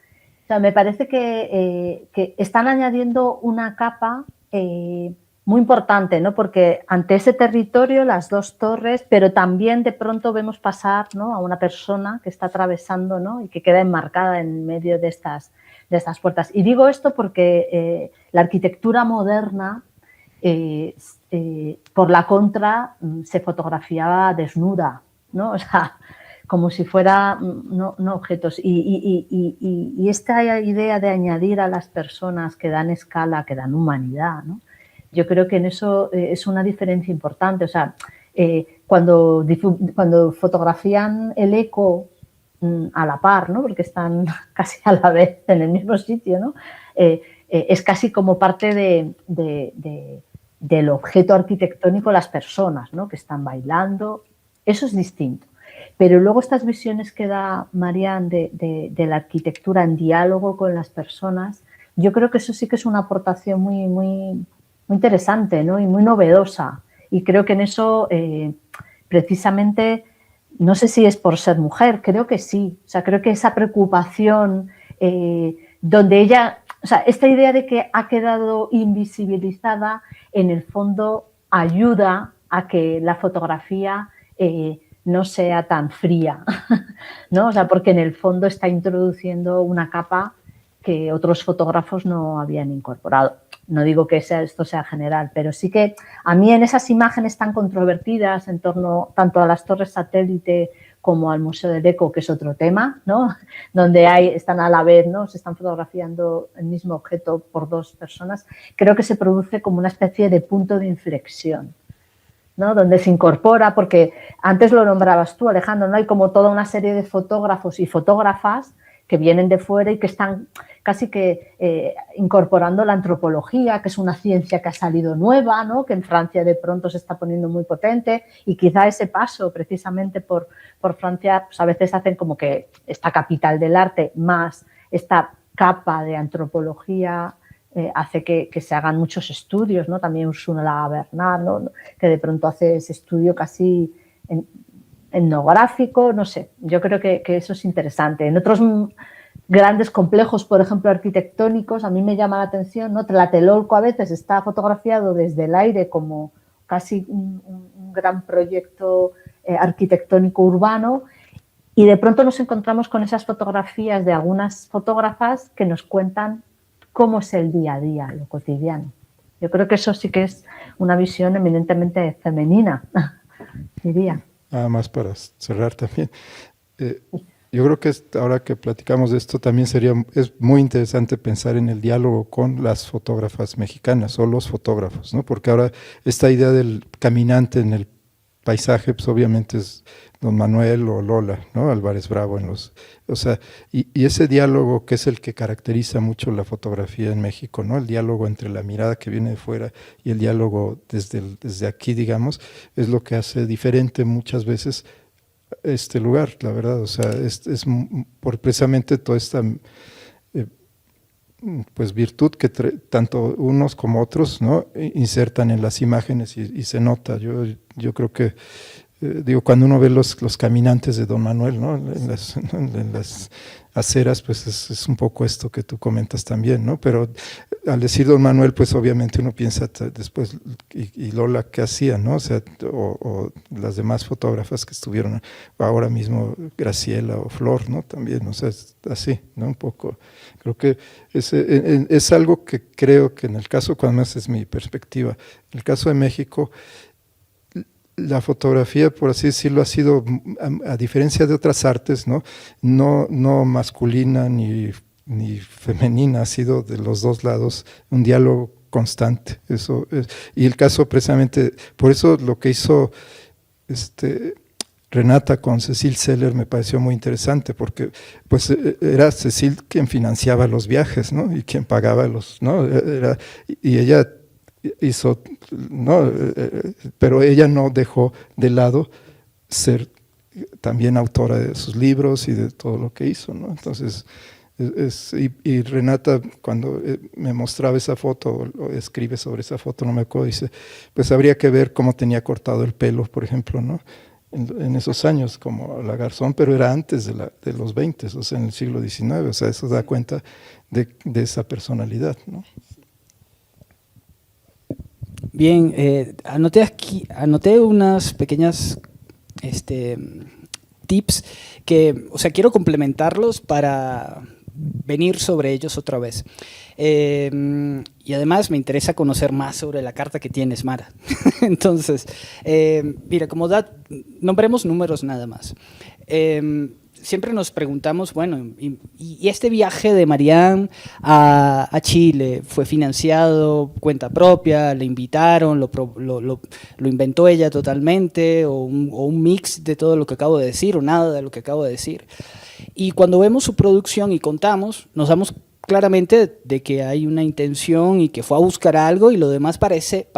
o sea, me parece que están añadiendo una capa muy importante, ¿no? Porque ante ese territorio, las dos torres, pero también de pronto vemos pasar, ¿no?, a una persona que está atravesando, ¿no?, y que queda enmarcada en medio de estas puertas. Y digo esto porque la arquitectura moderna, por la contra, se fotografiaba desnuda, ¿no? O sea, como si fuera no objetos. Y esta idea de añadir a las personas que dan escala, que dan humanidad, ¿no?, yo creo que en eso es una diferencia importante. O sea, cuando fotografían el eco a la par, ¿no?, porque están casi a la vez en el mismo sitio, ¿no?, es casi como parte del objeto arquitectónico las personas, ¿no?, que están bailando. Eso es distinto. Pero luego estas visiones que da Marianne de la arquitectura en diálogo con las personas, yo creo que eso sí que es una aportación muy interesante, ¿no?, y muy novedosa. Y creo que en eso, precisamente, no sé si es por ser mujer, creo que sí. O sea, creo que esa preocupación donde ella, o sea, esta idea de que ha quedado invisibilizada, en el fondo ayuda a que la fotografía no sea tan fría, ¿no? O sea, porque en el fondo está introduciendo una capa que otros fotógrafos no habían incorporado. No digo que esto sea general, pero sí que a mí en esas imágenes tan controvertidas en torno tanto a las torres satélite como al Museo del Eco, que es otro tema, ¿no?, donde están a la vez, ¿no?, se están fotografiando el mismo objeto por dos personas, creo que se produce como una especie de punto de inflexión, ¿no?, donde se incorpora, porque antes lo nombrabas tú, Alejandro, ¿no?, hay como toda una serie de fotógrafos y fotógrafas que vienen de fuera y que están casi que incorporando la antropología, que es una ciencia que ha salido nueva, ¿no?, que en Francia de pronto se está poniendo muy potente, y quizá ese paso precisamente por Francia, pues a veces hacen como que esta capital del arte más esta capa de antropología hace que se hagan muchos estudios, ¿no? También Ursula Bernard, ¿no?, que de pronto hace ese estudio casi etnográfico, no sé, yo creo que eso es interesante. En otros grandes complejos, por ejemplo, arquitectónicos, a mí me llama la atención, ¿no?, Tlatelolco a veces está fotografiado desde el aire como casi un gran proyecto arquitectónico urbano, y de pronto nos encontramos con esas fotografías de algunas fotógrafas que nos cuentan cómo es el día a día, lo cotidiano. Yo creo que eso sí que es una visión eminentemente femenina, diría. Nada más para cerrar también. Yo creo que ahora que platicamos de esto también es muy interesante pensar en el diálogo con las fotógrafas mexicanas o los fotógrafos, ¿no? Porque ahora esta idea del caminante en el paisaje, pues obviamente es Don Manuel o Lola, ¿no? Álvarez Bravo o sea, y ese diálogo que es el que caracteriza mucho la fotografía en México, ¿no? El diálogo entre la mirada que viene de fuera y el diálogo desde aquí, digamos, es lo que hace diferente muchas veces este lugar, la verdad. O sea, es por precisamente toda esta pues virtud que tanto unos como otros, ¿no? Insertan en las imágenes y se nota. Yo creo que digo, cuando uno ve los caminantes de Don Manuel, ¿no? En las aceras, pues es un poco esto que tú comentas también, ¿no? Pero al decir Don Manuel, pues obviamente uno piensa después, y Lola, ¿qué hacía, no? O sea, o las demás fotógrafas que estuvieron ahora mismo, Graciela o Flor, ¿no? También, o sea, es así, ¿no? Un poco, creo que es algo que creo que en el caso, cuando más es mi perspectiva, en el caso de México, la fotografía, por así decirlo, ha sido, a diferencia de otras artes, no masculina ni femenina, ha sido de los dos lados un diálogo constante. Y el caso precisamente, por eso lo que hizo Renata con Cecil Seller me pareció muy interesante, porque pues era Cecil quien financiaba los viajes, ¿no? Y quien pagaba ¿no? Y ella hizo, ¿no? Pero ella no dejó de lado ser también autora de sus libros y de todo lo que hizo, ¿no? Entonces, y Renata, cuando me mostraba esa foto o escribe sobre esa foto, no me acuerdo, dice, pues habría que ver cómo tenía cortado el pelo, por ejemplo, ¿no? En esos años, como la Garzón, pero era antes de los 20, o sea, en el siglo XIX, o sea, eso da cuenta de esa personalidad, ¿no? Bien, anoté unas pequeñas tips que, o sea, quiero complementarlos para venir sobre ellos otra vez. Y además me interesa conocer más sobre la carta que tienes, Mara. Entonces, mira, como nombremos números nada más. Siempre nos preguntamos, bueno, ¿y este viaje de Marianne a Chile fue financiado, cuenta propia, le invitaron, lo inventó ella totalmente, o un mix de todo lo que acabo de decir, o nada de lo que acabo de decir? Y cuando vemos su producción y contamos, nos damos claramente de que hay una intención y que fue a buscar algo, y lo demás parece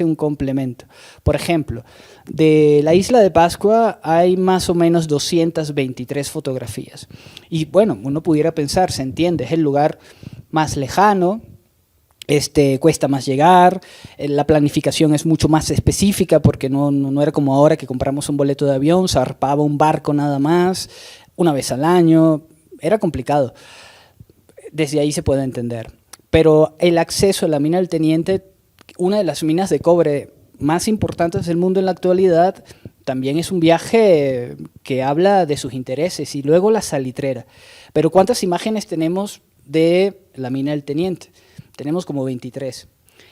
un complemento. Por ejemplo, de la isla de Pascua hay más o menos 223 fotografías. Y bueno, uno pudiera pensar, se entiende, es el lugar más lejano, cuesta más llegar, la planificación es mucho más específica, porque no era como ahora que compramos un boleto de avión, zarpaba un barco nada más, una vez al año, era complicado. Desde ahí se puede entender. Pero el acceso a la mina del Teniente, una de las minas de cobre más importantes del mundo en la actualidad, también es un viaje que habla de sus intereses. Y luego la salitrera. Pero ¿cuántas imágenes tenemos de la mina del Teniente? Tenemos como 23.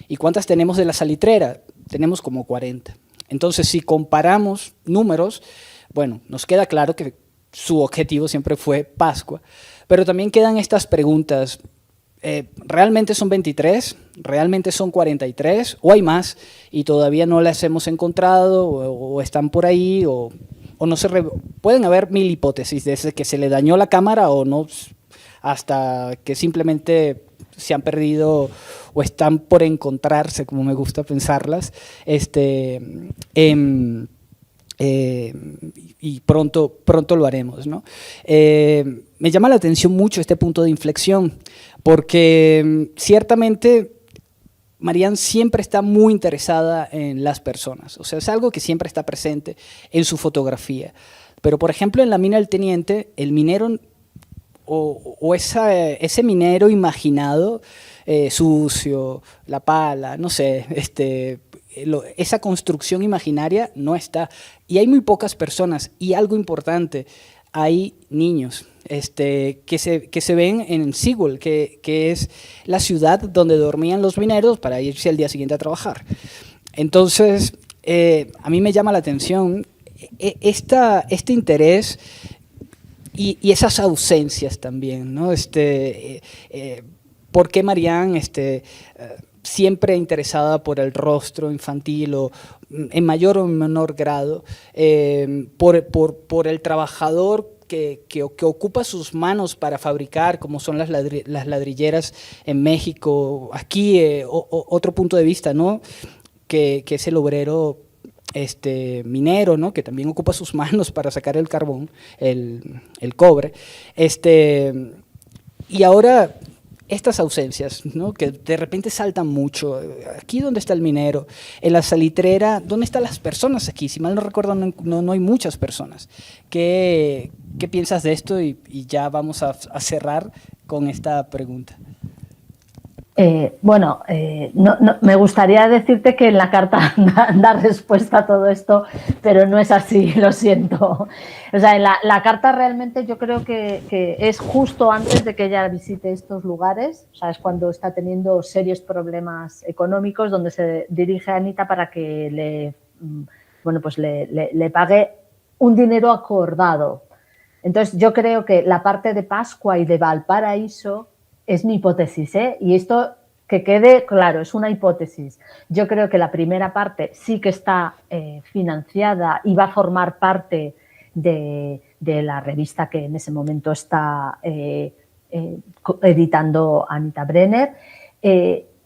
¿Y cuántas tenemos de la salitrera? Tenemos como 40. Entonces, si comparamos números, bueno, nos queda claro que su objetivo siempre fue Pascua. Pero también quedan estas preguntas. ¿Realmente son 23? ¿Realmente son 43? ¿O hay más y todavía no las hemos encontrado o están por ahí? O no pueden haber mil hipótesis, desde que se le dañó la cámara o no, hasta que simplemente se han perdido o están por encontrarse, como me gusta pensarlas, y pronto lo haremos, ¿no? Me llama la atención mucho este punto de inflexión, porque ciertamente Marianne siempre está muy interesada en las personas, o sea, es algo que siempre está presente en su fotografía. Pero, por ejemplo, en la mina del Teniente, el minero ese minero imaginado, sucio, la pala, no sé, esa construcción imaginaria no está. Y hay muy pocas personas. Y algo importante, hay niños que se ven en Sigüenza, que es la ciudad donde dormían los mineros para irse al día siguiente a trabajar. Entonces, a mí me llama la atención este interés y esas ausencias también, ¿no? ¿Por qué Marianne siempre interesada por el rostro infantil o en mayor o menor grado, por el trabajador que ocupa sus manos para fabricar, como son las ladrilleras en México. Aquí otro punto de vista, ¿no? Que es el obrero minero, ¿no? Que también ocupa sus manos para sacar el carbón, el cobre. Y ahora estas ausencias, ¿no? Que de repente saltan mucho. Aquí donde está el minero, en la salitrera, ¿dónde están las personas aquí? Si mal no recuerdo, no hay muchas personas. ¿Qué piensas de esto? Y ya vamos a cerrar con esta pregunta. Me gustaría decirte que en la carta da respuesta a todo esto, pero no es así, lo siento. O sea, en la carta realmente yo creo que es justo antes de que ella visite estos lugares, o sea, es cuando está teniendo serios problemas económicos, donde se dirige a Anita para que le pague un dinero acordado. Entonces, yo creo que la parte de Pascua y de Valparaíso es mi hipótesis, ¿eh? Y esto, que quede claro, es una hipótesis. Yo creo que la primera parte sí que está financiada y va a formar parte de la revista que en ese momento está editando Anita Brenner.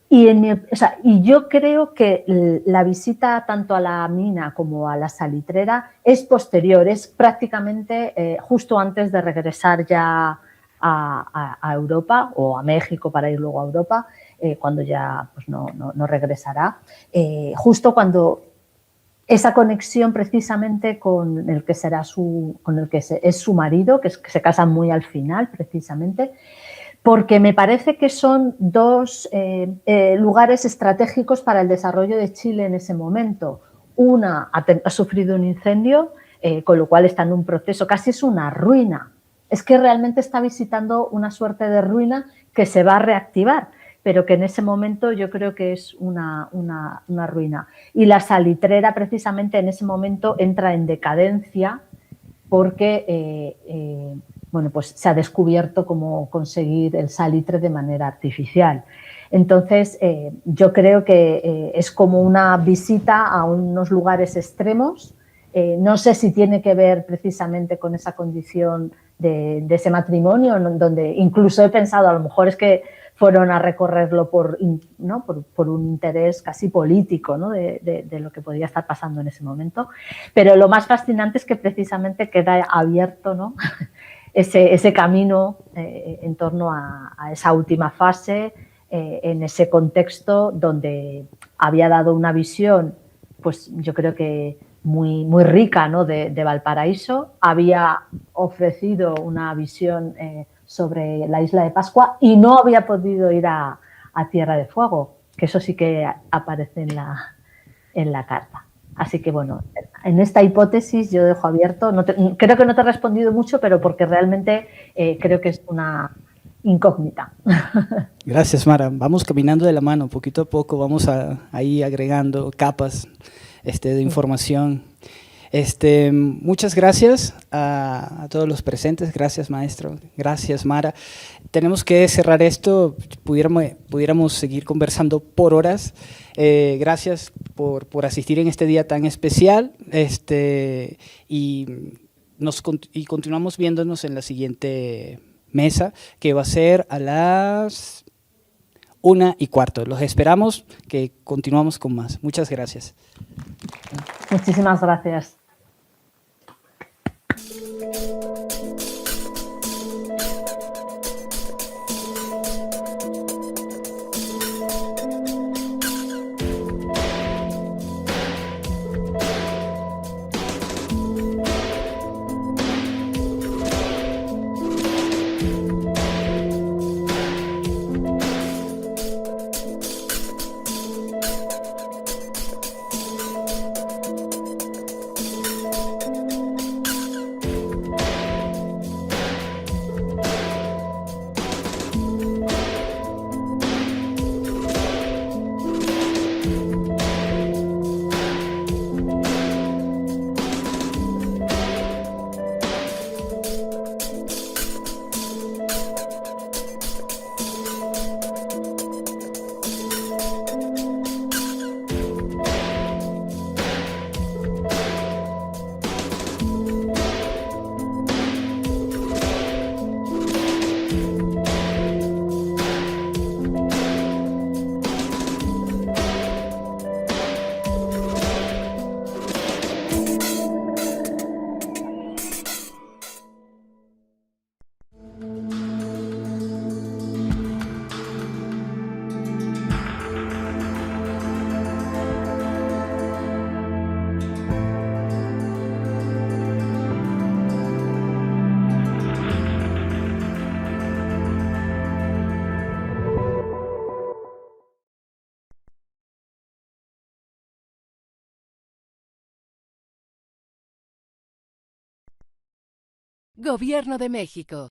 Y yo creo que la visita tanto a la mina como a la salitrera es posterior, es prácticamente justo antes de regresar ya a Europa o a México para ir luego a Europa, cuando ya pues no regresará, justo cuando esa conexión precisamente con el que es su marido, que se casan muy al final precisamente, porque me parece que son dos lugares estratégicos para el desarrollo de Chile en ese momento. Una ha sufrido un incendio, con lo cual está en un proceso, casi es una ruina. Es que realmente está visitando una suerte de ruina que se va a reactivar, pero que en ese momento yo creo que es una ruina. Y la salitrera precisamente en ese momento entra en decadencia porque pues se ha descubierto cómo conseguir el salitre de manera artificial. Entonces, yo creo que es como una visita a unos lugares extremos. No sé si tiene que ver precisamente con esa condición de ese matrimonio, donde incluso he pensado, a lo mejor es que fueron a recorrerlo por un interés casi político, ¿no? de lo que podía estar pasando en ese momento. Pero lo más fascinante es que precisamente queda abierto, ¿no? ese camino en torno a esa última fase, en ese contexto donde había dado una visión, pues yo creo que muy, muy rica, ¿no? de Valparaíso, había ofrecido una visión sobre la isla de Pascua y no había podido ir a Tierra de Fuego, que eso sí que aparece en la carta. Así que, bueno, en esta hipótesis yo dejo abierto, creo que no te he respondido mucho, pero porque realmente creo que es una incógnita. Gracias, Mara. Vamos caminando de la mano, poquito a poco vamos ahí agregando capas de información. Muchas gracias a todos los presentes, gracias maestro, gracias Mara. Tenemos que cerrar esto, pudiéramos seguir conversando por horas. Gracias por asistir en este día tan especial y continuamos viéndonos en la siguiente mesa, que va a ser a las 1:15. Los esperamos, que continuamos con más. Muchas gracias. Muchísimas gracias. Gobierno de México.